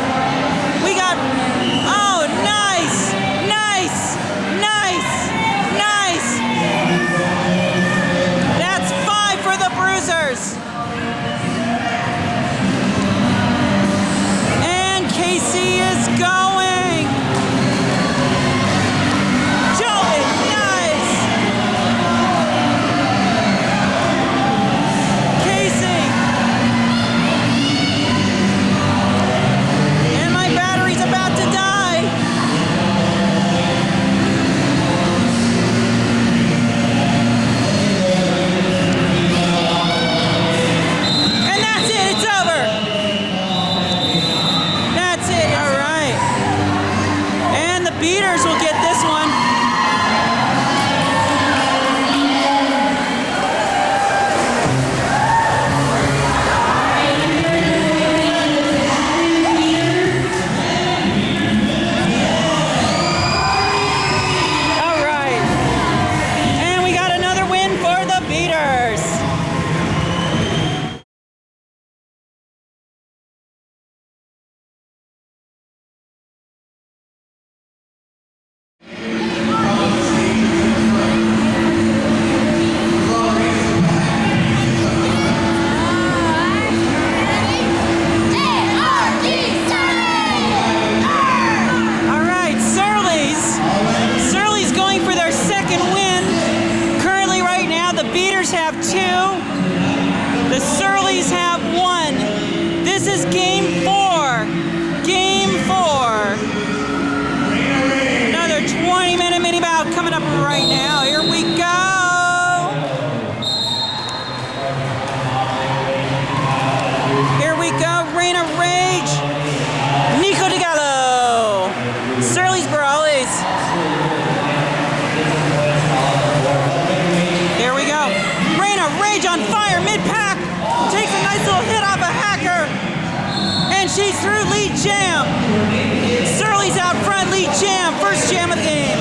We got... Oh, nice! Nice! Nice! Nice! That's 5 for the Bruisers. And Casey is going. Beaters will get this one. All right. And we got another win for the Beaters. Have 2. The Surlies have 1. This is game 4. Game 4. Another 20-minute mini-bout coming up right now. Here we go. Here we go. Reign of Rage. Nico DeGallo. Surly's Brawlies. Here we go. Rage on fire, mid-pack, takes a nice little hit off a hacker, and she's through lead jam. Surly's out front, lead jam, first jam of the game.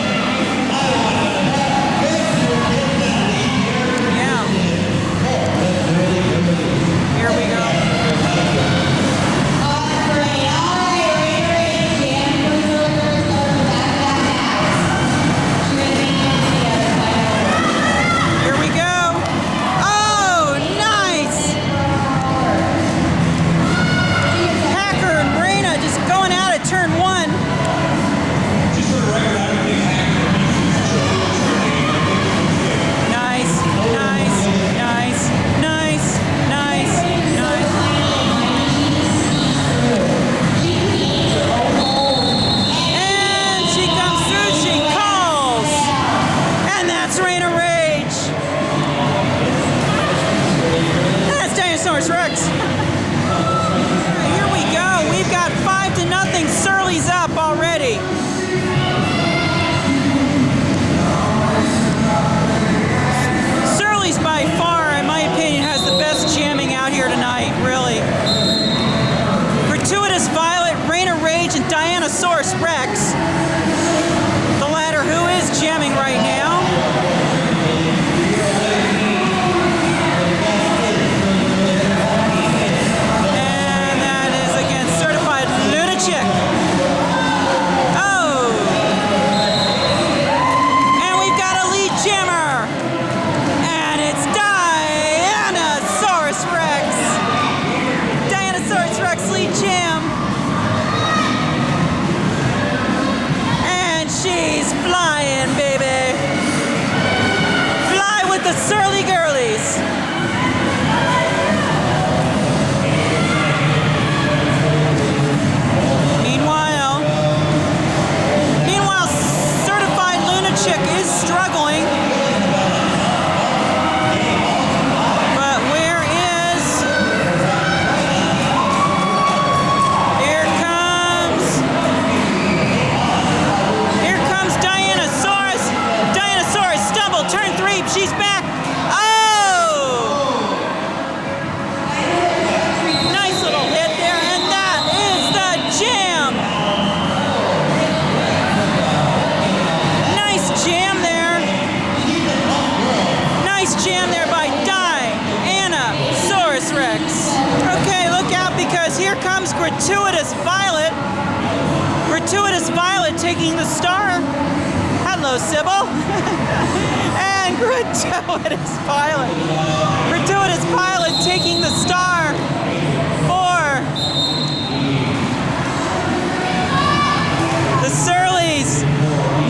She's flying, baby. Fly with the Surly Gurlies. Meanwhile, certified lunatic is struggling. But where is? Here comes Dianosaurus. Dianosaurus stumble, turn 3. She's back. Oh! Nice little hit there, and that is the jam. Nice jam there. Nice jam there by Dianosaurus Rex. Okay, look out because here comes Gratuitous Violet. Gratuitous Violet taking the star. Hello, Sybil. And Gratuitous Violet. Gratuitous Violet taking the star for the Surlies.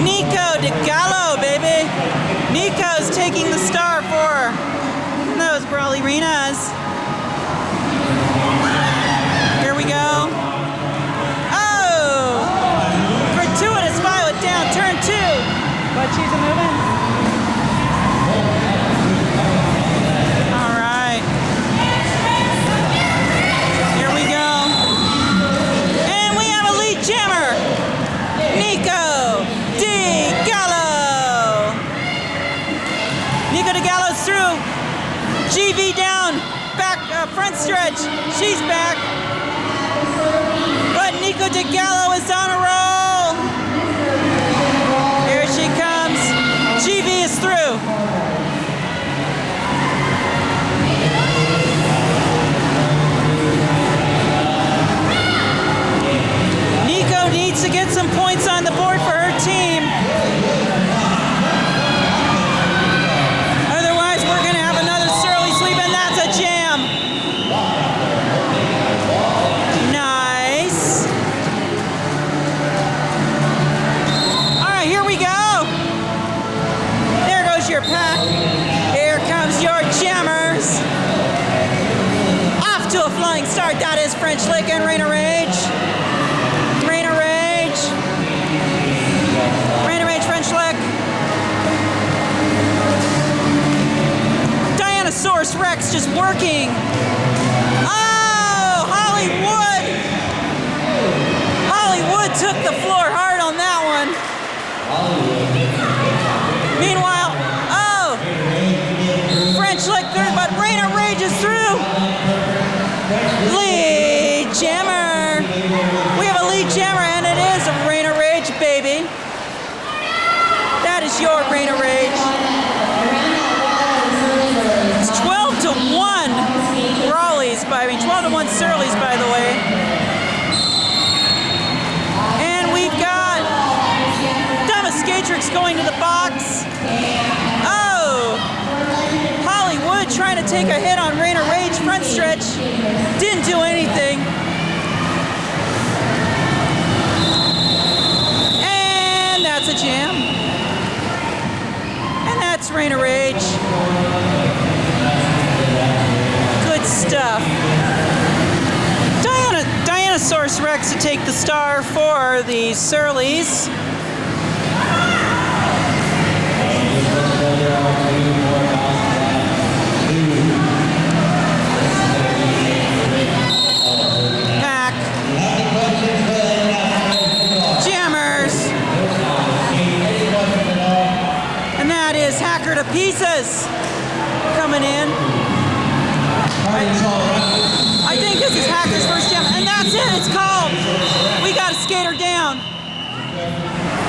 Nico DeGallo, baby. Nico's taking the star for those Brawlarinas. Here we go. Oh! Gratuitous Violet down, turn 2. But she's a moving. All right. Here we go. And we have a lead jammer. Nico DeGallo. Nico DeGallo's through. GV down. Back, front stretch. She's back. But Nico DeGallo is on a roll. Here she comes. GV is through. Nico needs to get some points on the board for her team. Otherwise, we're going to have another Surly sweep, and that's a jam. Nice. All right, here we go. There goes your pack. Here comes your jammers. Off to a flying start. That is French Lick and Rain of Rage. Rain of Rage. Rain of Rage, French Lick. Dianosaurus Rex just working. Oh, Hollywood. Hollywood took the floor hard on that one. Meanwhile, oh, French Lick third, but Rain of Rage is through. Lead jammer. We have a lead jammer, and it is a Rain of Rage, baby. That is your Rain of Rage. It's 12-1 Brawlies, 12-1 Surlies, by the way. And we've got Dumbescatrix going to the box. Oh! Hollywood trying to take a hit on Rain of Rage front stretch. Didn't do anything. And that's a jam. And that's Rain of Rage. Good stuff. Dianosaurus Rex to take the star for the Surlies. Pack. Jammers. And that is Hacker to Pieces coming in. I think this is Hacker's first jam, and that's it, it's called. We got a skater down.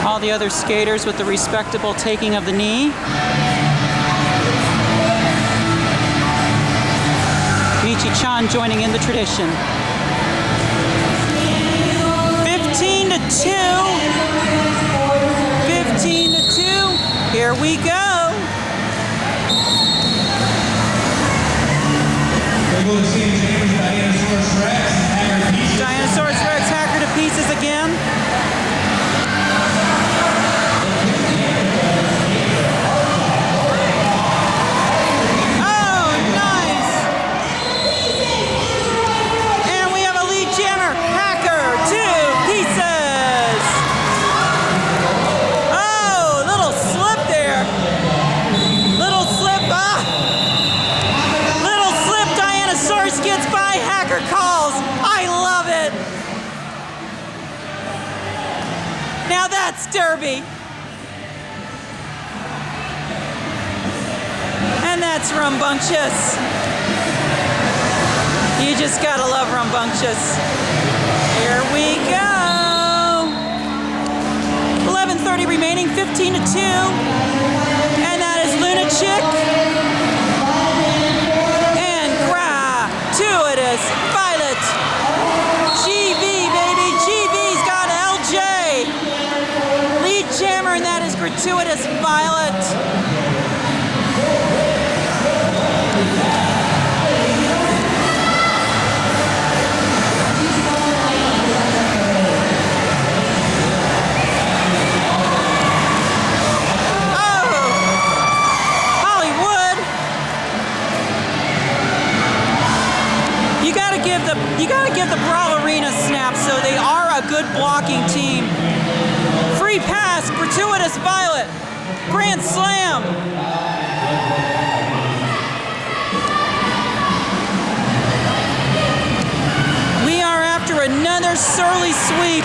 All the other skaters with the respectable taking of the knee. Michi-chan joining in the tradition. 15-2. 15-2. Here we go. Dinosaurus Rex, Hacker to Pieces. Dinosaurus Rex, Hacker to Pieces again. That's rambunctious. You just gotta love rambunctious. Here we go. 11:30 remaining, 15-2. And that is Lunachick. And gratuitous Violet. GV, baby. GV's got LJ. Lead jammer, and that is gratuitous Violet. You gotta give the Brawlarinas snaps, so they are a good blocking team. Free pass, gratuitous Violet, grand slam. We are after another Surly sweep.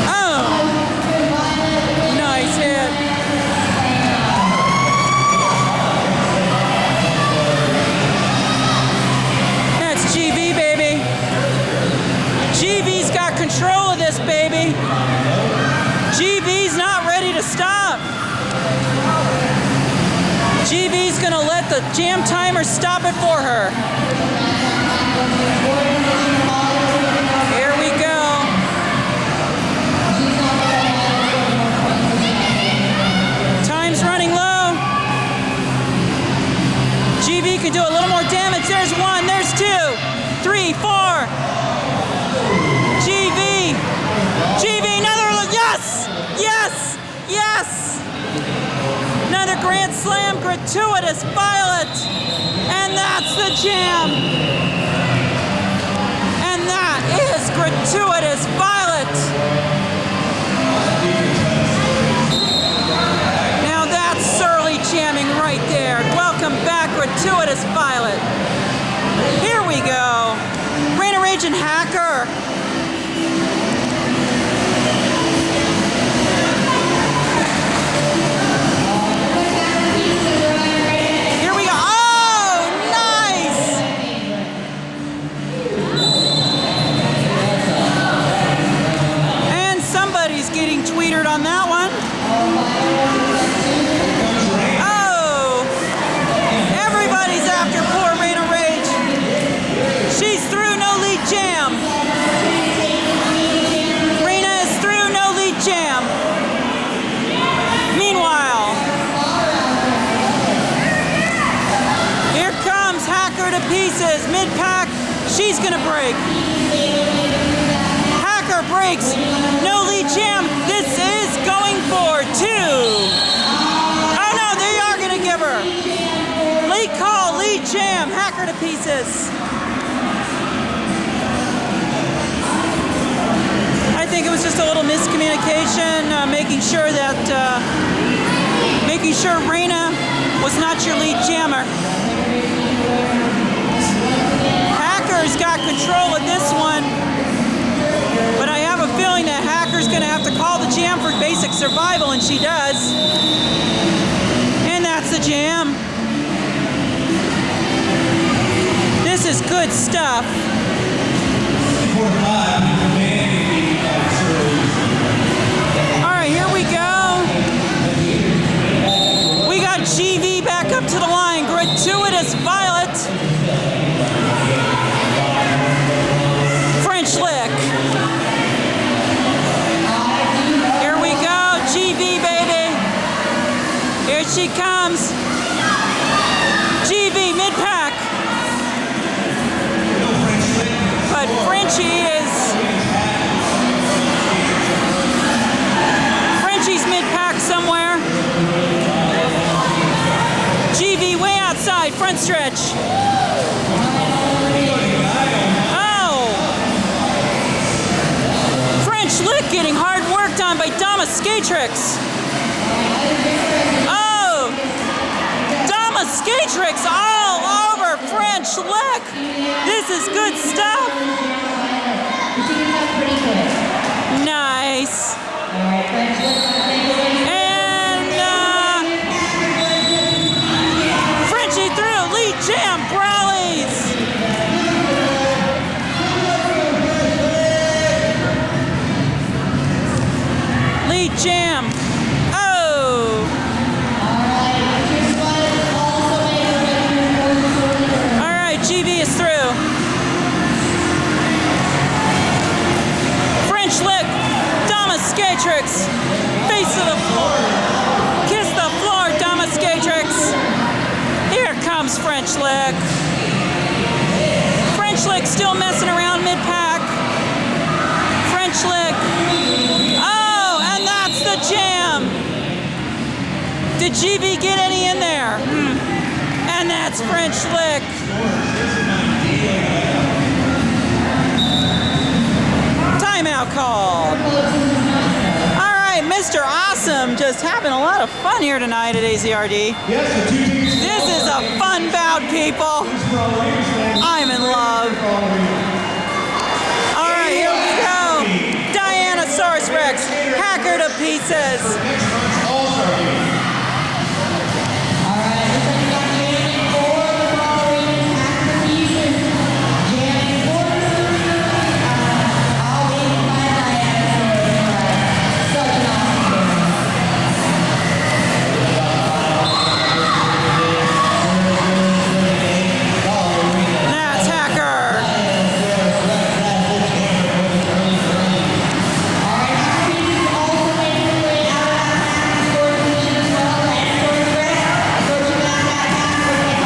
Oh, nice hit. GV's got control of this, baby. GV's not ready to stop. GV's gonna let the jam timer stop it for her. Here we go. Time's running low. GV can do a little more damage. There's one, there's 2, 3, 4. GV, another, yes, yes, yes. Another grand slam, gratuitous Violet. And that's the jam. And that is gratuitous Violet. Now that's Surly jamming right there. Welcome back, gratuitous Violet. Here we go. Rain of Rage and Hacker. Getting tweetered on that one. Oh! Everybody's after poor Rain of Rage. She's through, no lead jam. Reina is through, no lead jam. Meanwhile, here comes Hacker to pieces. Mid-pack, she's gonna break. Hacker breaks, no lead jam. This is going for 2. Oh no, they are gonna give her. Lead call, lead jam, Hacker to pieces. I think it was just a little miscommunication, making sure Reina was not your lead jammer. Hacker's got control of this one. But I have a feeling that Hacker's going to have to call the jam for basic survival, and she does. And that's the jam. This is good stuff. All right, here we go. We got GV back up to the line. Gratuitous Violet. French lick. Here we go, GV, baby. Here she comes. GV, mid-pack. But Frenchie's mid-pack somewhere. GV way outside, front stretch. Lick getting hard worked on by Dama-Skatrix. Oh! Dama-Skatrix all over French Lick. This is good stuff. Nice. And Frenchie through, lead jam, Brawlies. Lead jam. Oh. All right, GV is through. French lick, Damaskatrix, face of the floor, kiss the floor, Damaskatrix. Here comes French lick. French lick still messing around mid-pack. French lick. Oh, and that's the jam. Did GV get any in there? And that's French lick. Timeout called. All right, Mr. Awesome just having a lot of fun here tonight at AZRD. This is a fun bout, people. I'm in love. All right, here we go. Dianosaurus Rex, hacker to pieces. That's hacker.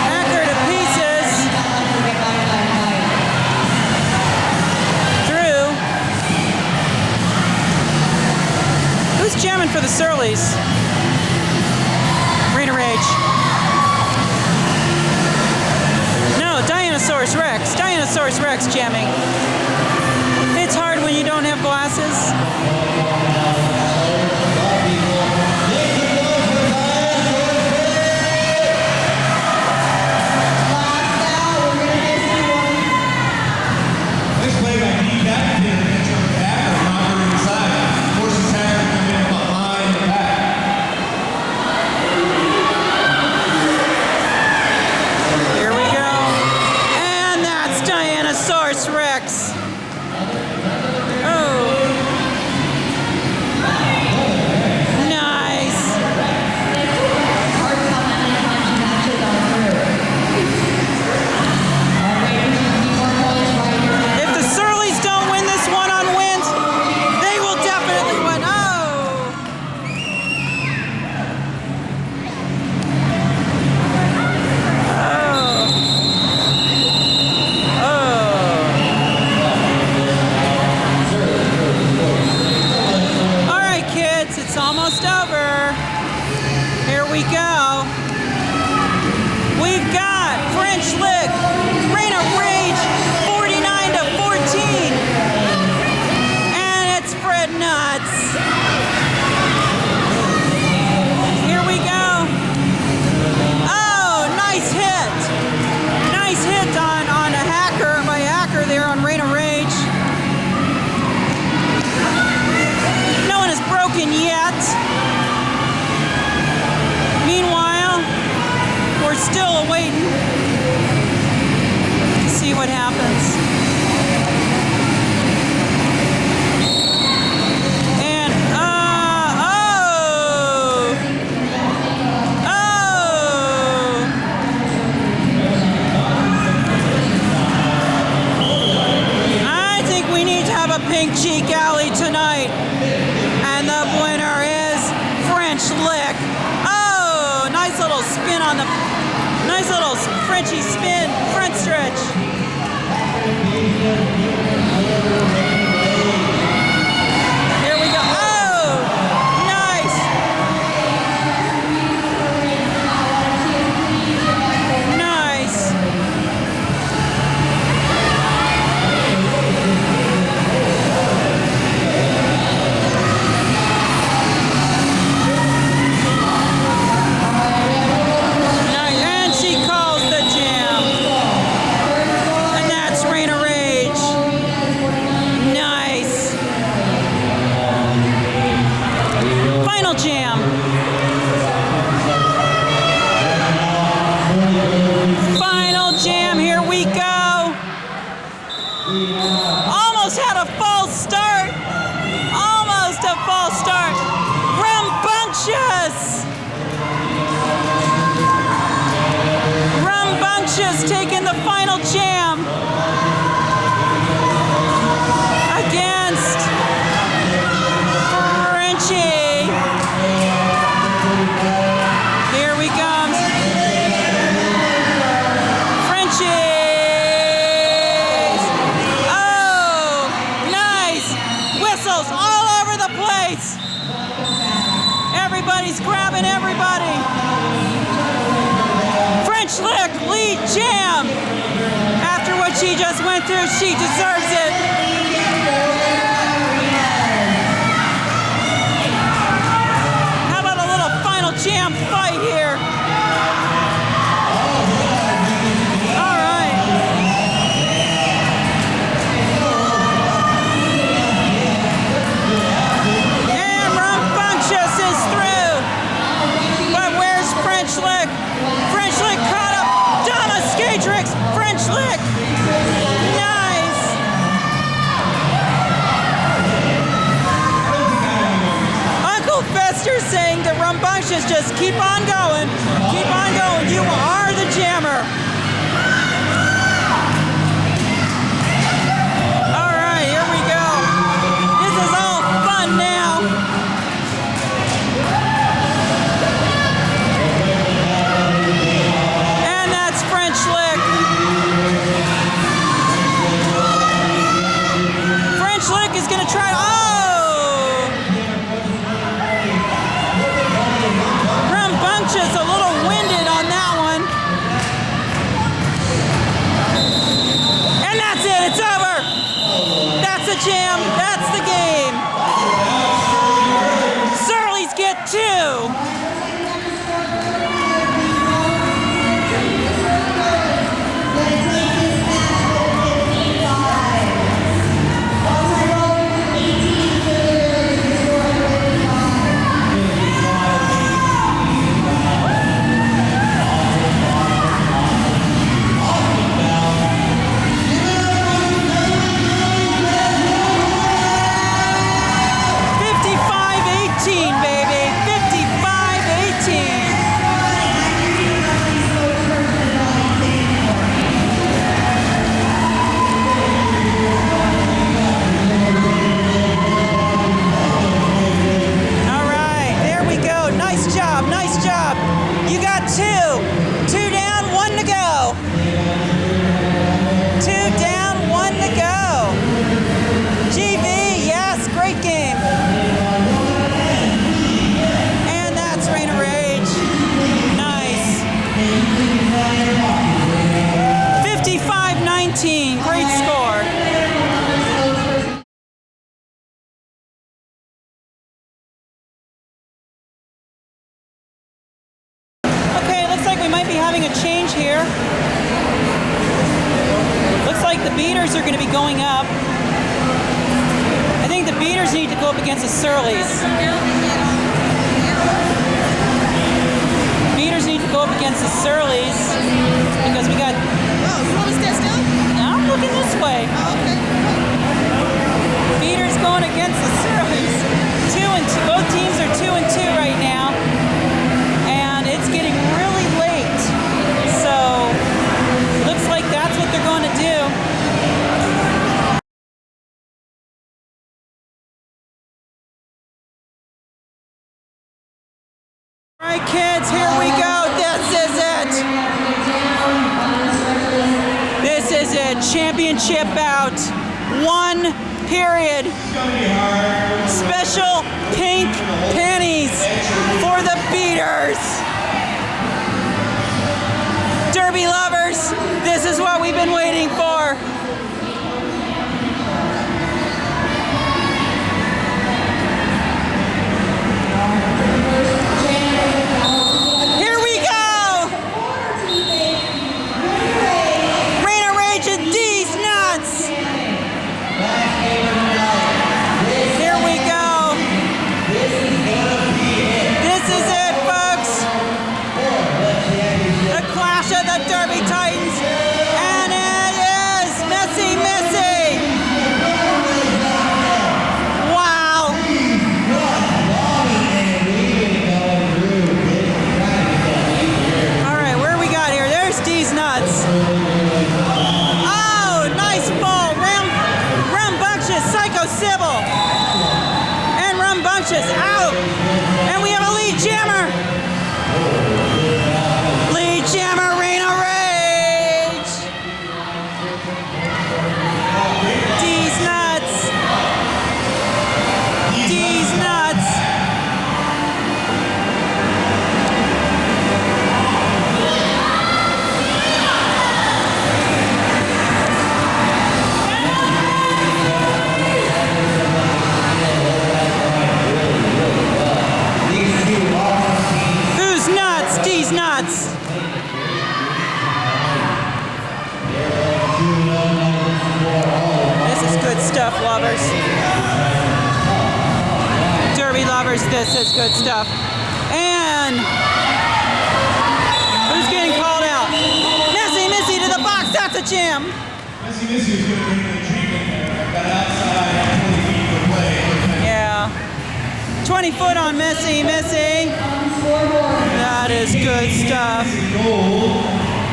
Hacker to pieces. Through. Who's jamming for the Surlies? Rain of Rage. No, Dianosaurus Rex. Dianosaurus Rex jamming. It's hard when you don't have glasses. Nice play by D. Back there against the back or knocker inside. Forces Hacker to come in behind the back. Here we go. And that's Dianosaurus Rex. Oh. Nice. If the Surlies don't win this one on wins, they will definitely win. Oh. All right, kids, it's almost over. Here we go. We've got French Lick, Rain of Rage, 49-14. And it's Fred Nuts. Here we go. Oh, nice hit. Nice hit on a hacker, by a hacker there on Rain of Rage. No one is broken yet. Meanwhile, we're still waiting to see what happens. And I think we need to have a pink cheek alley tonight. And the winner is French Lick. Oh, nice little spin on the, nice little Frenchy spin, front stretch. Here we go. Oh, nice. Nice. Nice. And she calls the jam. And that's Rain of Rage. taking the final jam against Frenchie. Here we come. Frenchies. Oh, nice. Whistles all over the place. Everybody's grabbing everybody. French lick, lead jam. After what she just went through, she deserves it. How about a little final jam fight here? All right. And Rambunctious is through. But where's French lick? French lick caught up. Dama Skatrix. French lick. Nice. Uncle Fester saying to Rambunctious, just keep on going. Keep on going. You are the jammer. All right, here we go. This is all fun now. And that's French lick. French lick is going to try. Oh! Rambunctious a little winded on that one. And that's it. It's over. That's the jam. That's the game. Surly's get 2. You got 2. 2 down, 1 to go. 2 down, 1 to go. GV, yes, great game. And that's Rain of Rage. Nice. 55-19, great score. Having a change here. Looks like the beaters are going to be going up. I think the beaters need to go up against the Surlies. Beaters need to go up against the Surlies because we got. Oh, you want to stand still? No, I'm looking this way. Oh, okay. Beaters going against the Surlies. 2 and 2. Both teams are 2 and 2 right now, and it's getting really late. So, looks like that's what they're going to do. All right, kids, here we go. This is it. Championship bout. 1 period. Special pink panties for the beaters. Derby lovers, this is what we've been waiting for. Here we go! Rain of Rage and D's nuts! Here we go. This is it, folks. The clash of the Derby Titans. And it is Sybil. And Rambunctious out. And we have a lead jammer. Lead jammer, Reign of Rage. D's nuts. D's nuts. Who's nuts? D's nuts. This is good stuff, lovers. Derby lovers, this is good stuff. And who's getting called out? Missy to the box, that's a jam. Missy was going to bring the treatment there. Got outside 20 feet for play. Yeah. 20 foot on Missy. That is good stuff.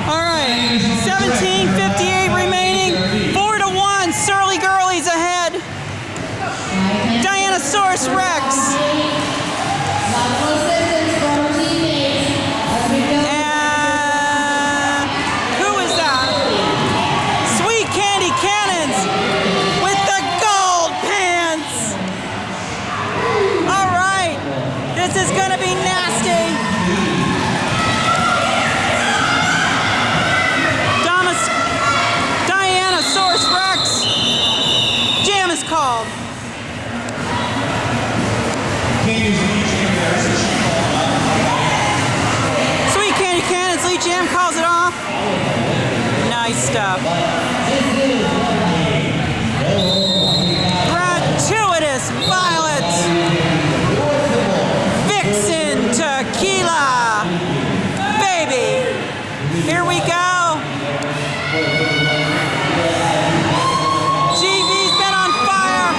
All right, 17:58 remaining. 4-1, Surly Gurlies ahead. Dianosaurus Rex. And who is that? Sweet Candy Cannons with the gold pants. All right, this is gonna be nasty. Dianosaurus Rex. Jam is called. Sweet Candy Cannons, Lead Jam calls it off. Nice stuff. Gratuitous Violet. Vixen Tequila. Baby. Here we go. GV's been on fire.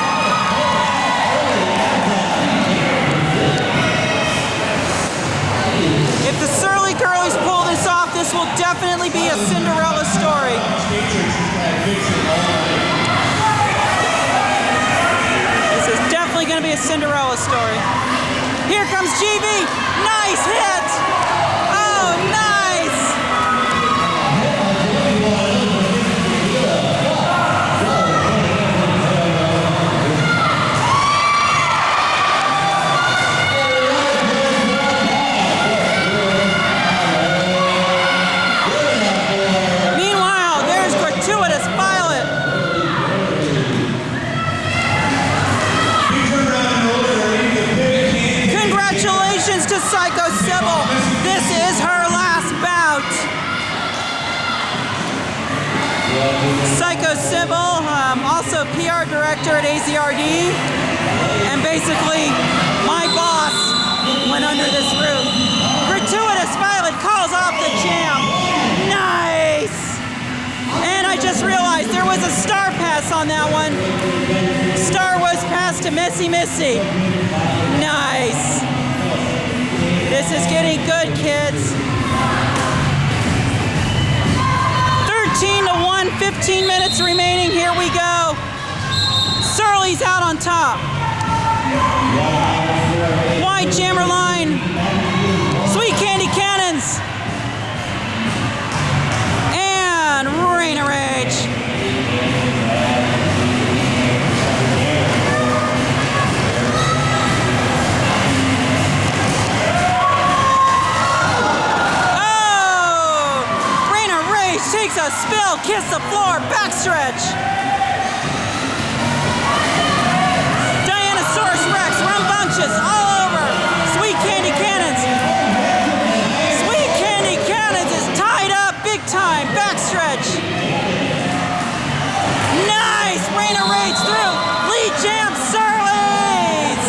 If the Surly Gurlies pull this off, this will definitely be a Cinderella story. This is definitely going to be a Cinderella story. Here comes GV. Nice hit. Oh, nice. Meanwhile, there's Gratuitous Violet. Congratulations to Psycho Sybil. This is her last bout. Psycho Sybil, also PR director at AZRD, and basically my boss went under this roof. Gratuitous Violet calls off the jam. Nice! And I just realized there was a star pass on that one. Star was passed to Missy. Nice. This is getting good, kids. 13-1, 15 minutes remaining. Here we go. Surly's out on top. Wide jammer line. Sweet Candy Cannons. And Reign of Rage. Oh! Reign of Rage takes a spill, kiss the floor, backstretch. Dianosaurus Rex, Rambunctious, all over. Sweet Candy Cannons. Sweet Candy Cannons is tied up big time. Backstretch. Nice. Reign of Rage through. Lead jam, Surly's.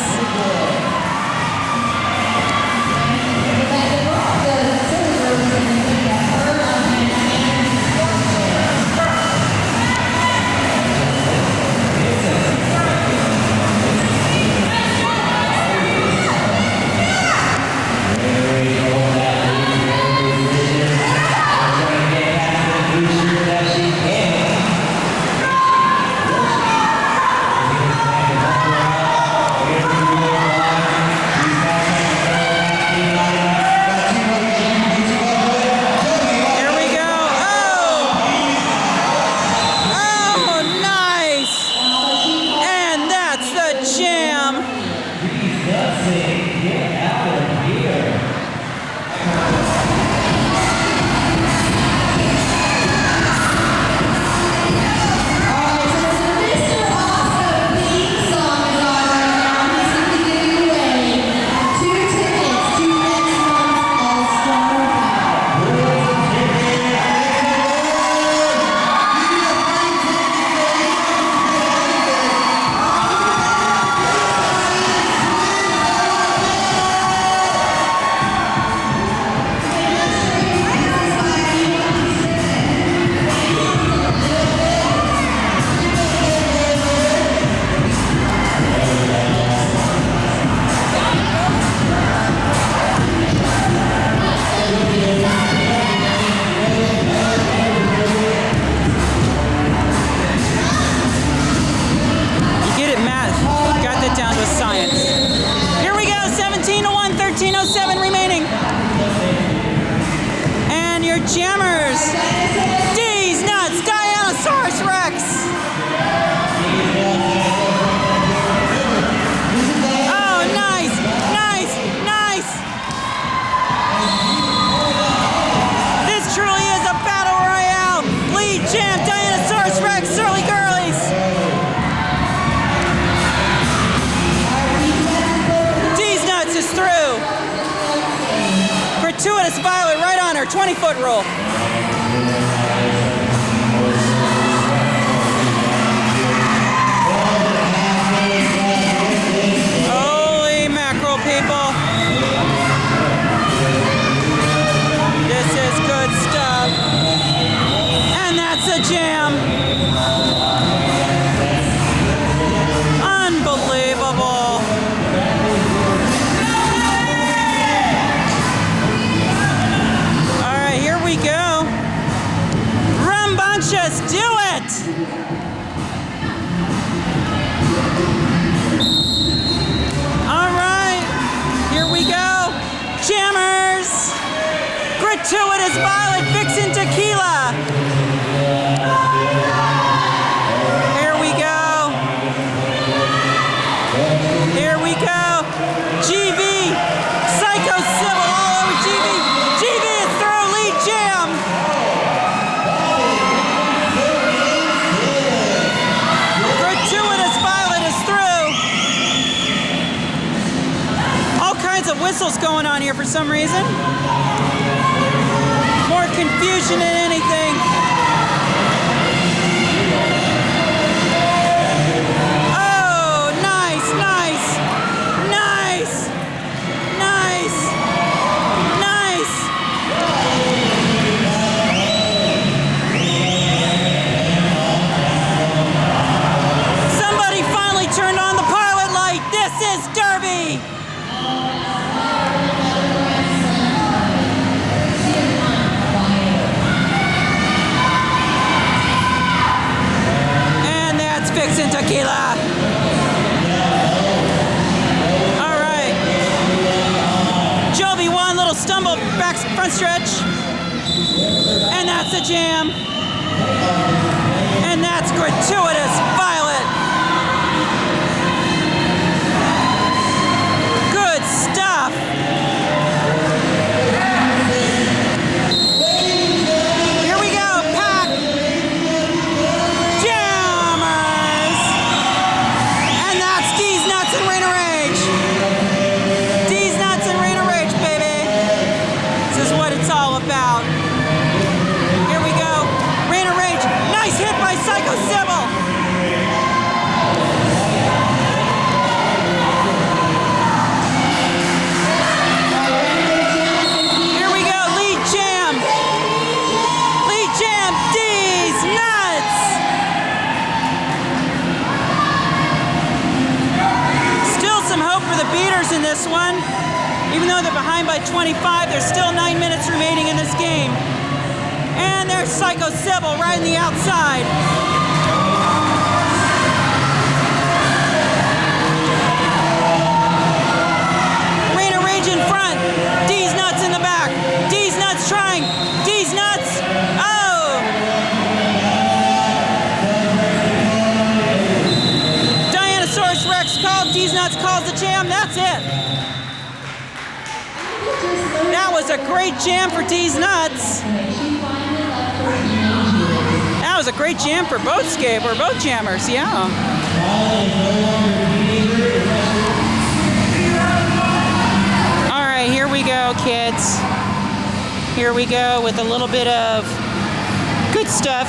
her 20-foot rule. Holy mackerel, people. This is good stuff. And that's a jam. Unbelievable. All right, here we go. Rambunctious, do it. All right, here we go. Jammers. Gratuitous Violet Vixen Tequila. Here we go. Here we go. GV. Psycho Sybil all over GV. GV is through. Lead jam. Gratuitous Violet is through. All kinds of whistles going on here for some reason. More confusion than anything. Oh, nice, nice, nice, nice, nice. Somebody finally turned on the pilot light. This is Derby. Vixen Tequila. All right. Jovi one little stumble back front stretch. And that's a jam. And that's Gratuitous Violet. Good stuff. Here we go, Pack. Jammers. And that's D's Nuts and Rain of Rage. D's Nuts and Rain of Rage, baby. This is what it's all about. Here we go. Rain of Rage. Nice hit by Psycho Sybil. Here we go. Lead jam. Lead jam. D's Nuts. Still some hope for the beaters in this one. Even though they're behind by 25, there's still 9 minutes remaining in this game. And there's Psycho Sybil right in the outside. Rain of Rage in front. D's Nuts in the back. D's Nuts trying. D's Nuts. Oh! Dianosaurus Rex called. D's Nuts calls the jam. That's it. That was a great jam for D's Nuts. That was a great jam for both jammers, yeah. All right, here we go, kids. Here we go with a little bit of good stuff.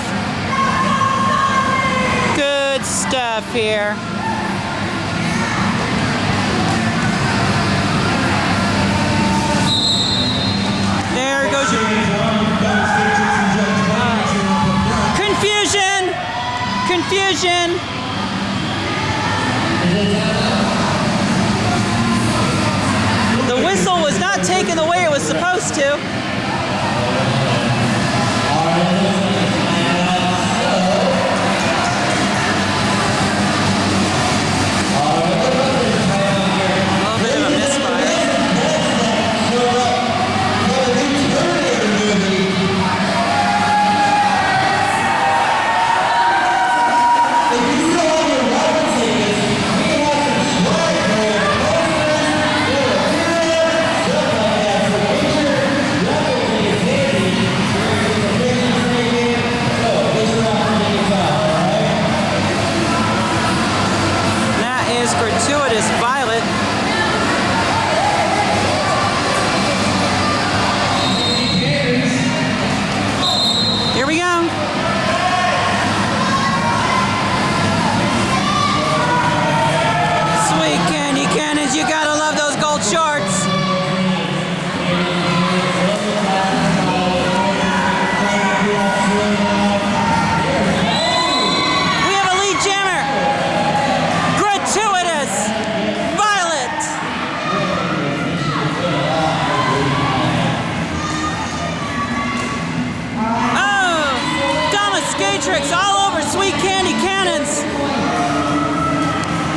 Good stuff here. There goes your confusion. Confusion. The whistle was not taken the way it was supposed to. Cannons, you gotta love those gold shorts. We have a lead jammer. Gratuitous. Violet. Oh, Dama Skatrix all over Sweet Candy Cannons.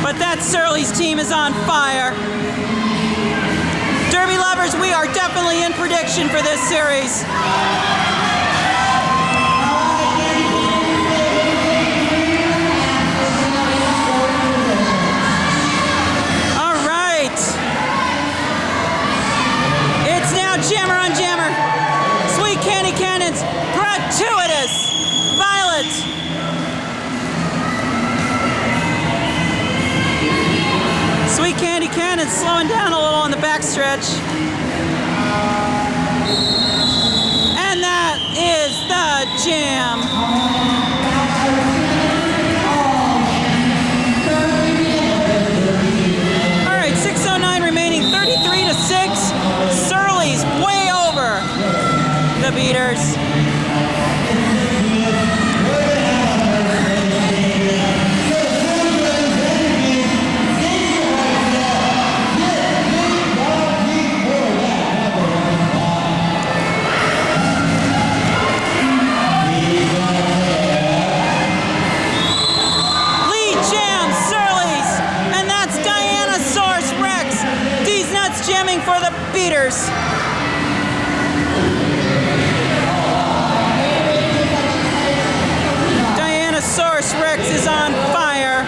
But that Surly's team is on fire. Derby lovers, we are definitely in prediction for this series. All right. It's now jammer on jammer. Sweet Candy Cannons, Gratuitous, Violet. Sweet Candy Cannon slowing down a little on the backstretch. And that is the jam. All right, 6:09 remaining, 33-6. Surly's way over the Beaters. For the Beaters. Dianosaurus Rex is on fire.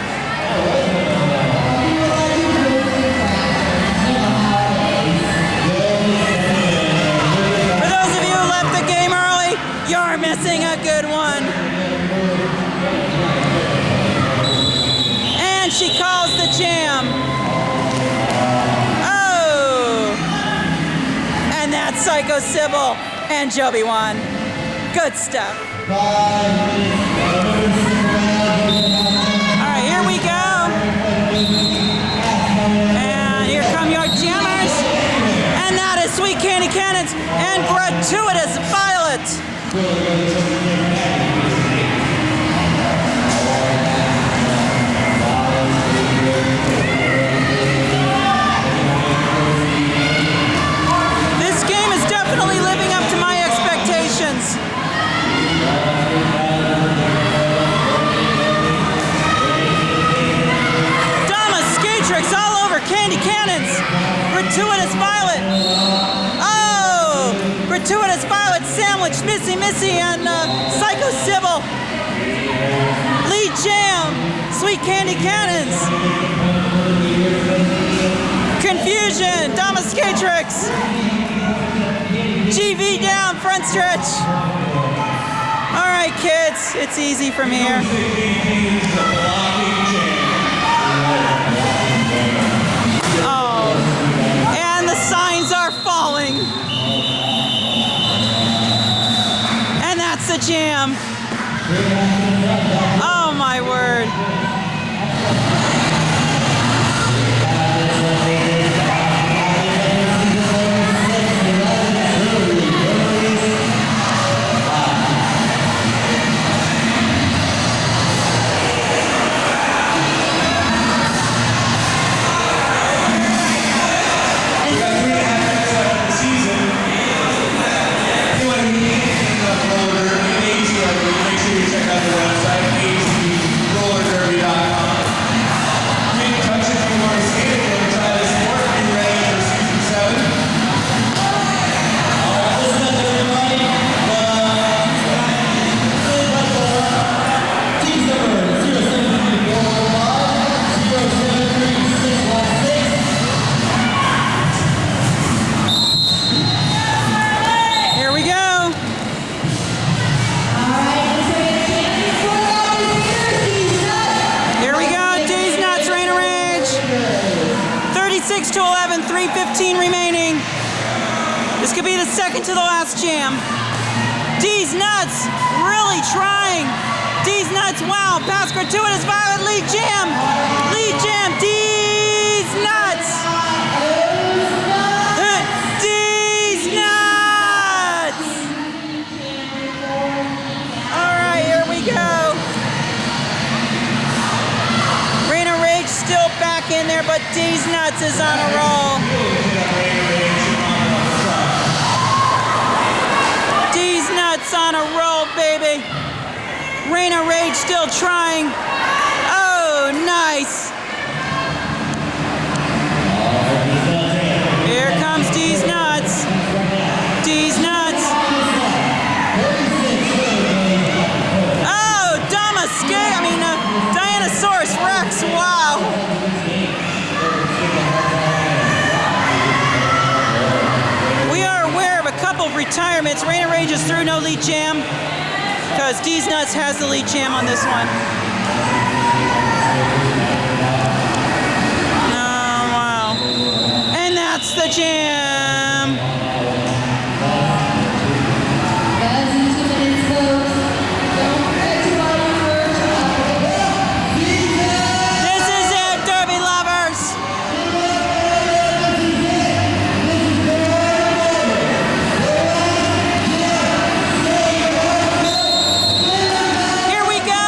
For those of you who left the game early, you're missing a good one. And she calls the jam. Psycho Sybil and Joby won. Good stuff. All right, here we go. And here come your jammers. And that is Sweet Candy Cannons and Gratuitous Violet. Candy Cannons, Gratuitous Violet. Oh, Gratuitous Violet sandwich, Missy, and Psycho Sybil. Lead Jam, Sweet Candy Cannons. Confusion, Dama Skatrix. GV down, front stretch. All right, kids, it's easy from here. Signs are falling. And that's the jam. Oh my word. Check out the website, AZRD. This could be the second to the last jam. D's Nuts really trying. D's Nuts, wow, pass gratuitous Violet, lead jam, D's Nuts. but D's Nuts is on a roll. D's Nuts on a roll, baby. Raina Rage still trying. Oh, nice. Here comes D's Nuts. D's Nuts. Oh, Dianosaurus Rex, wow. We are aware of a couple of retirements. Raina Rage is through, no lead jam. Because D's Nuts has the lead jam on this one. Oh, wow. And that's the jam. That's in 2 minutes, folks. Don't forget to buy your merch. This is it, Derby lovers. Here we go.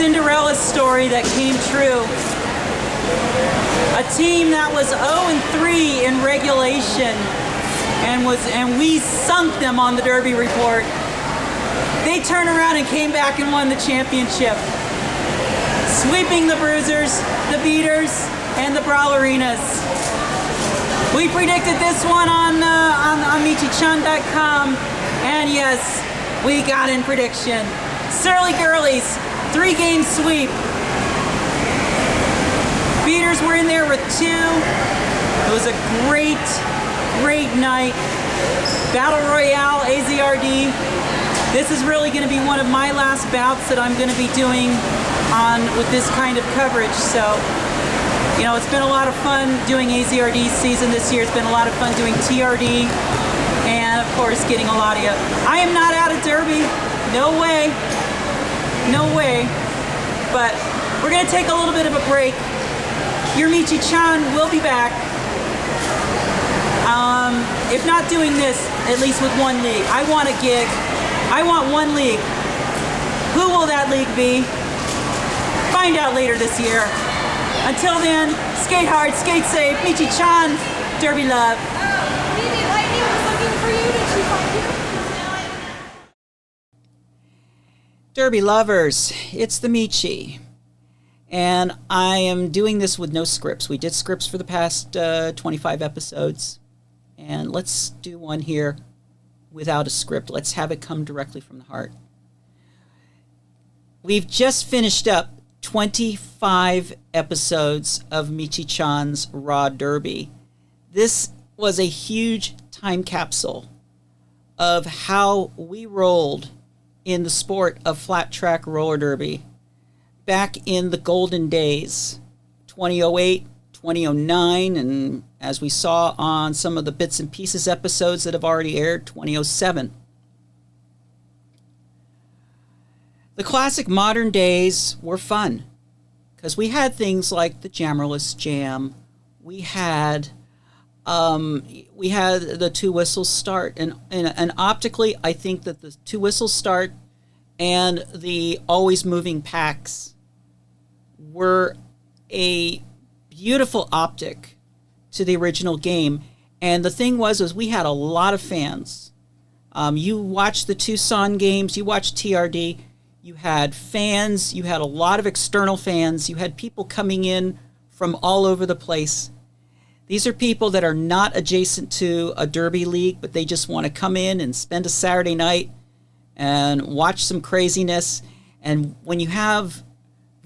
Cinderella story that came true. A team that was 0-3 in regulation and we sunk them on the Derby report. They turned around and came back and won the championship, sweeping the Bruisers, the Beaters, and the Brawlarinas. We predicted this one on Michi-chan.com, and yes, we got in prediction. Surly Gurlies, 3-game sweep. Beaters were in there with 2. It was a great night. Battle Royale, AZRD. This is really going to be one of my last bouts that I'm going to be doing with this kind of coverage. So, you know, it's been a lot of fun doing AZRD season this year. It's been a lot of fun doing TRD, and of course getting a lot of you. I am not out of Derby. No way. No way. But we're going to take a little bit of a break. Your Michi-chan will be back. If not doing this, at least with one league. I want a gig. I want one league. Who will that league be? Find out later this year. Until then, skate hard, skate safe. Michi-chan, Derby love. Maybe Lightning was looking for you. Did she find you? Derby lovers, it's the Michi. And I am doing this with no scripts. We did scripts for the past 25 episodes. And let's do one here without a script. Let's have it come directly from the heart. We've just finished up 25 episodes of Michi-chan's Raw Derby. This was a huge time capsule of how we rolled in the sport of flat track roller derby back in the golden days, 2008, 2009, and as we saw on some of the bits and pieces episodes that have already aired, 2007. The classic modern days were fun because we had things like the Jammerless Jam. We had the two whistles start, and optically, I think that the two whistles start and the always moving packs were a beautiful optic to the original game. And the thing was we had a lot of fans. You watched the Tucson games, you watched TRD, you had fans, you had a lot of external fans, you had people coming in from all over the place. These are people that are not adjacent to a derby league, but they just want to come in and spend a Saturday night and watch some craziness. And when you have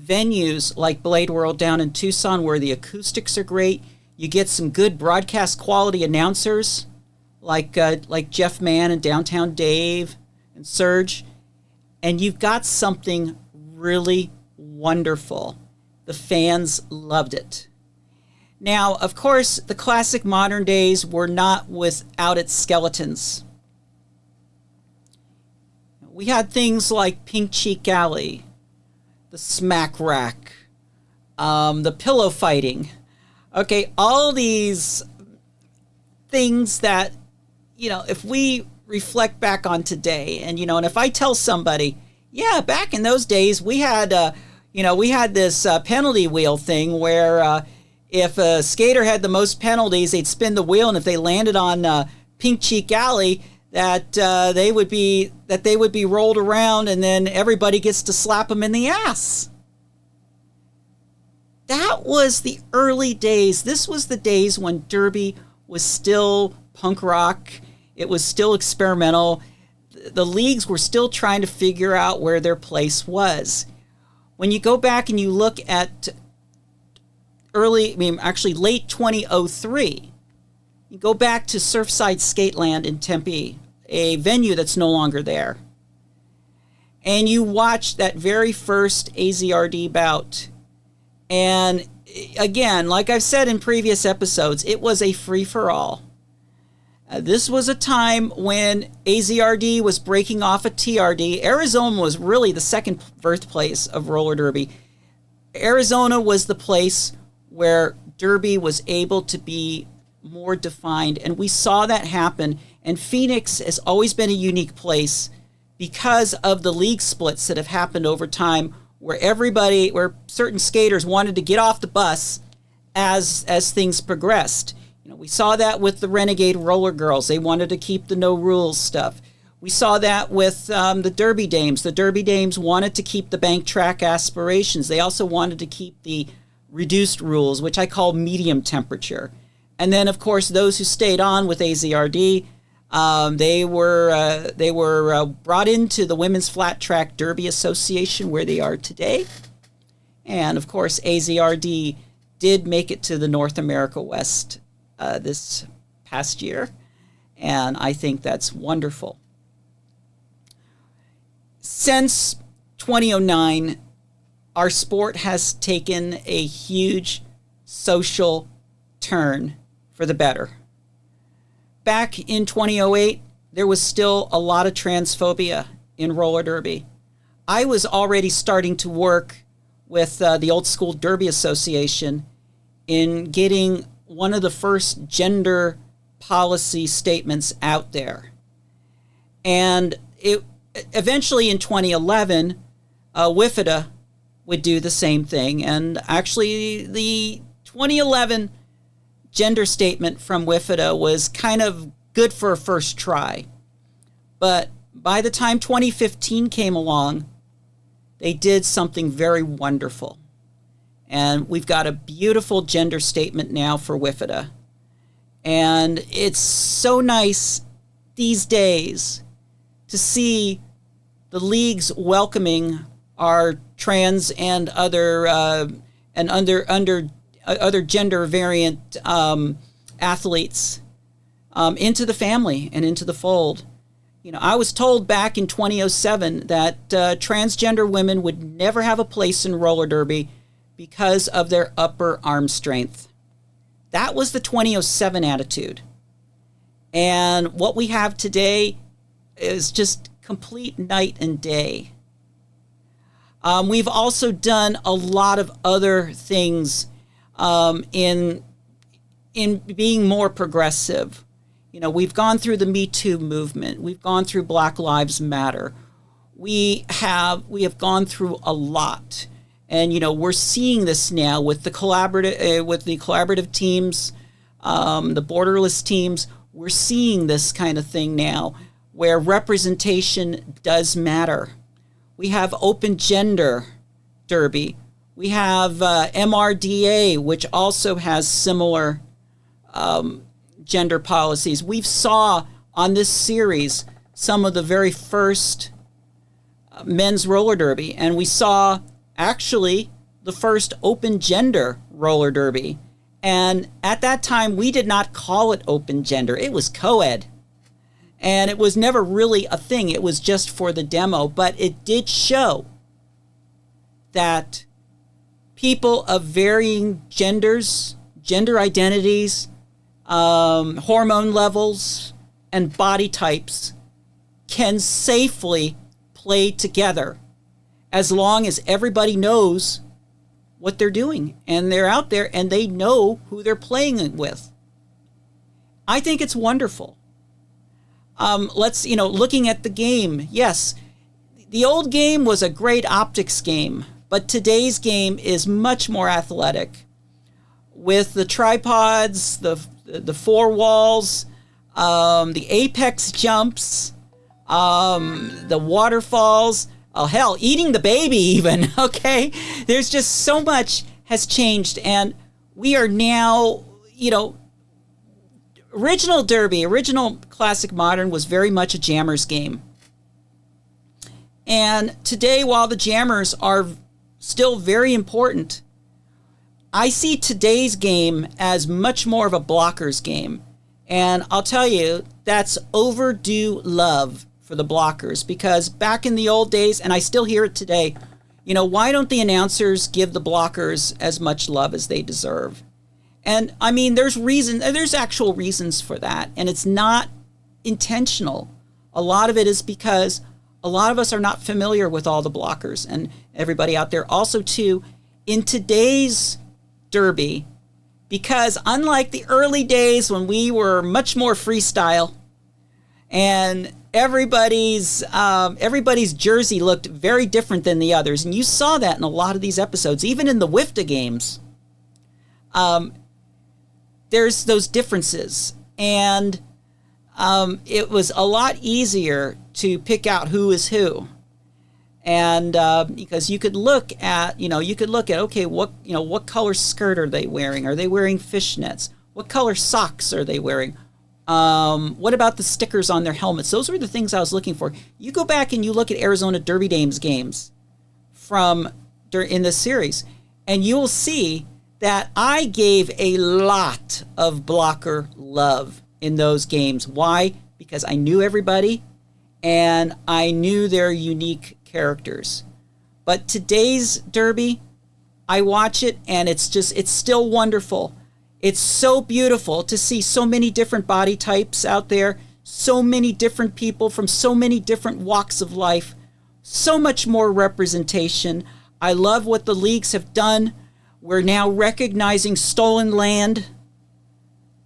venues like Blade World down in Tucson where the acoustics are great, you get some good broadcast quality announcers like Jeff Mann and Downtown Dave and Serge, and you've got something really wonderful. The fans loved it. Now, of course, the classic modern days were not without its skeletons. We had things like Pink Cheek Alley, the Smack Rack, the pillow fighting. Okay, all these things that, you know, if we reflect back on today, and, you know, and if I tell somebody, yeah, back in those days, we had, we had this penalty wheel thing where if a skater had the most penalties, they'd spin the wheel, and if they landed on Pink Cheek Alley, that they would be rolled around, and then everybody gets to slap them in the ass. That was the early days. This was the days when derby was still punk rock. It was still experimental. The leagues were still trying to figure out where their place was. When you go back and you look at late 2003, you go back to Surfside Skateland in Tempe, a venue that's no longer there, and you watch that very first AZRD bout. And again, like I've said in previous episodes, it was a free-for-all. This was a time when AZRD was breaking off of TRD. Arizona was really the second birthplace of roller derby. Arizona was the place where derby was able to be more defined, and we saw that happen. And Phoenix has always been a unique place because of the league splits that have happened over time, where certain skaters wanted to get off the bus as things progressed. We saw that with the Renegade Roller Girls. They wanted to keep the no rules stuff. We saw that with the Derby Dames. The Derby Dames wanted to keep the bank track aspirations. They also wanted to keep the reduced rules, which I call medium temperature. And then, of course, those who stayed on with AZRD, they were brought into the Women's Flat Track Derby Association, where they are today. And, of course, AZRD did make it to the North America West this past year. And I think that's wonderful. Since 2009, our sport has taken a huge social turn for the better. Back in 2008, there was still a lot of transphobia in roller derby. I was already starting to work with the Old School Derby Association in getting one of the first gender policy statements out there. And eventually in 2011, WIFIDA would do the same thing. And actually, the 2011 gender statement from WIFIDA was kind of good for a first try. But by the time 2015 came along, they did something very wonderful. And we've got a beautiful gender statement now for WIFIDA. And it's so nice these days to see the leagues welcoming our trans and other other gender variant athletes into the family and into the fold. I was told back in 2007 that transgender women would never have a place in roller derby because of their upper arm strength. That was the 2007 attitude. And what we have today is just complete night and day. We've also done a lot of other things in being more progressive. We've gone through the Me Too movement. We've gone through Black Lives Matter. We have gone through a lot. And, we're seeing this now with the collaborative teams, the borderless teams. We're seeing this kind of thing now where representation does matter. We have open gender derby. We have MRDA, which also has similar gender policies. We've saw on this series some of the very first men's roller derby, and we saw actually the first open gender roller derby. And at that time, we did not call it open gender. It was co-ed. And it was never really a thing. It was just for the demo. But it did show that people of varying genders, gender identities, hormone levels, and body types can safely play together as long as everybody knows what they're doing and they're out there and they know who they're playing with. I think it's wonderful. Looking at the game, yes, the old game was a great optics game, but today's game is much more athletic with the tripods, the four walls, the apex jumps, the waterfalls. Oh, hell, eating the baby even, okay? There's just so much has changed, and we are now, original Classic Modern was very much a jammers game. And today, while the jammers are still very important, I see today's game as much more of a blockers game. And I'll tell you, that's overdue love for the blockers, because back in the old days, and I still hear it today, why don't the announcers give the blockers as much love as they deserve? And I mean, there's actual reasons for that, and it's not intentional. A lot of it is because a lot of us are not familiar with all the blockers, and everybody out there also too, in today's derby, because unlike the early days when we were much more freestyle, and everybody's jersey looked very different than the others, and you saw that in a lot of these episodes, even in the WIFTA games. There's those differences, and it was a lot easier to pick out who is who. And because you could look at, okay, what color skirt are they wearing? Are they wearing fishnets? What color socks are they wearing? What about the stickers on their helmets? Those were the things I was looking for. You go back and you look at Arizona Derby Dames games in this series, and you'll see that I gave a lot of blocker love in those games. Why? Because I knew everybody, and I knew their unique characters. But today's Derby, I watch it and it's still wonderful. It's so beautiful to see so many different body types out there, so many different people from so many different walks of life, so much more representation. I love what the leagues have done. We're now recognizing stolen land.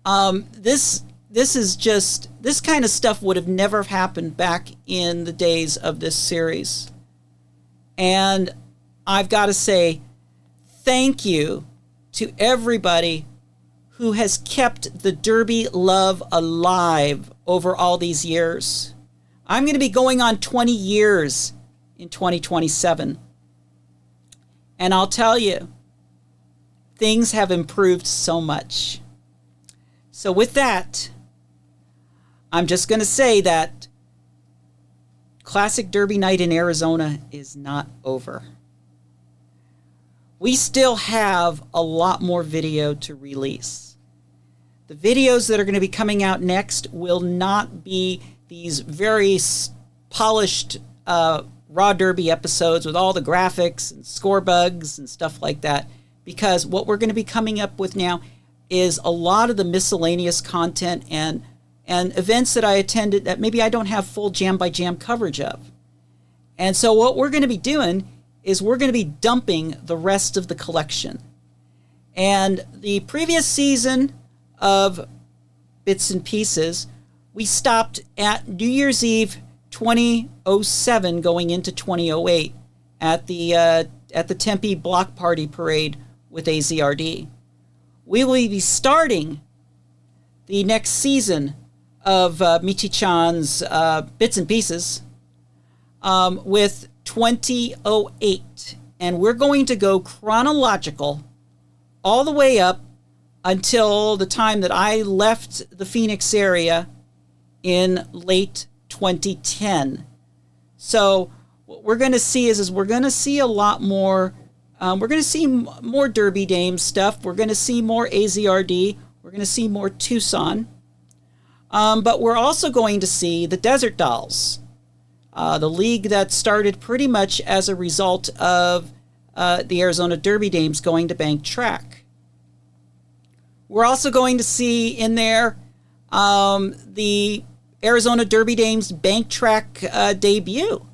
This kind of stuff would have never happened back in the days of this series. And I've got to say thank you to everybody who has kept the Derby love alive over all these years. I'm going to be going on 20 years in 2027. And I'll tell you, things have improved so much. So with that, I'm just going to say that Classic Derby Night in Arizona is not over. We still have a lot more video to release. The videos that are going to be coming out next will not be these very polished Raw Derby episodes with all the graphics and score bugs and stuff like that, because what we're going to be coming up with now is a lot of the miscellaneous content and events that I attended that maybe I don't have full jam-by-jam coverage of. And so what we're going to be doing is we're going to be dumping the rest of the collection. And the previous season of Bits and Pieces, we stopped at New Year's Eve 2007 going into 2008 at the Tempe Block Party Parade with AZRD. We will be starting the next season of Michi-chan's Bits and Pieces with 2008. And we're going to go chronological all the way up until the time that I left the Phoenix area in late 2010. So what we're going to see is we're going to see a lot more. We're going to see more Derby Dames stuff. We're going to see more AZRD. We're going to see more Tucson. But we're also going to see the Desert Dolls, the league that started pretty much as a result of the Arizona Derby Dames going to Bank Track. We're also going to see in there the Arizona Derby Dames Bank Track debut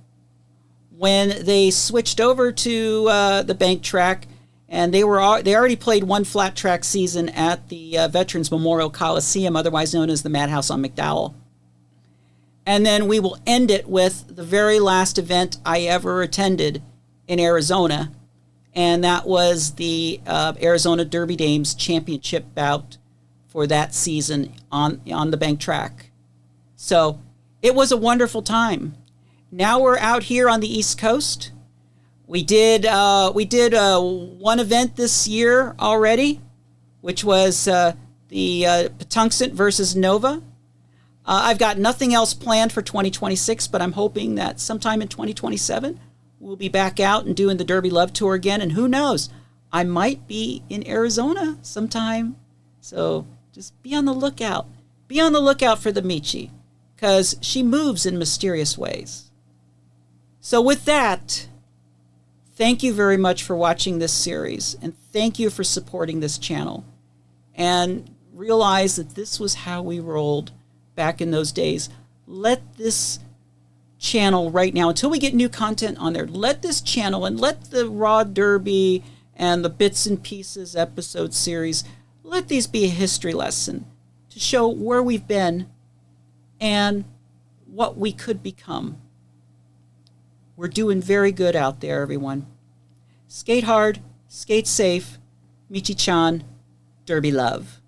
when they switched over to the Bank Track, and they already played one flat track season at the Veterans Memorial Coliseum, otherwise known as the Madhouse on McDowell. And then we will end it with the very last event I ever attended in Arizona, and that was the Arizona Derby Dames Championship bout for that season on the Bank Track. So it was a wonderful time. Now we're out here on the East Coast. We did one event this year already, which was the Patuxent versus Nova. I've got nothing else planned for 2026, but I'm hoping that sometime in 2027 we'll be back out and doing the Derby Love Tour again. And who knows, I might be in Arizona sometime. So just be on the lookout. Be on the lookout for the Michi, because she moves in mysterious ways. So with that, thank you very much for watching this series, and thank you for supporting this channel. And realize that this was how we rolled back in those days. Let this channel right now, until we get new content on there, let this channel and let the Raw Derby and the Bits and Pieces episode series, let these be a history lesson to show where we've been and what we could become. We're doing very good out there, everyone. Skate hard, skate safe. Michi-chan, Derby love.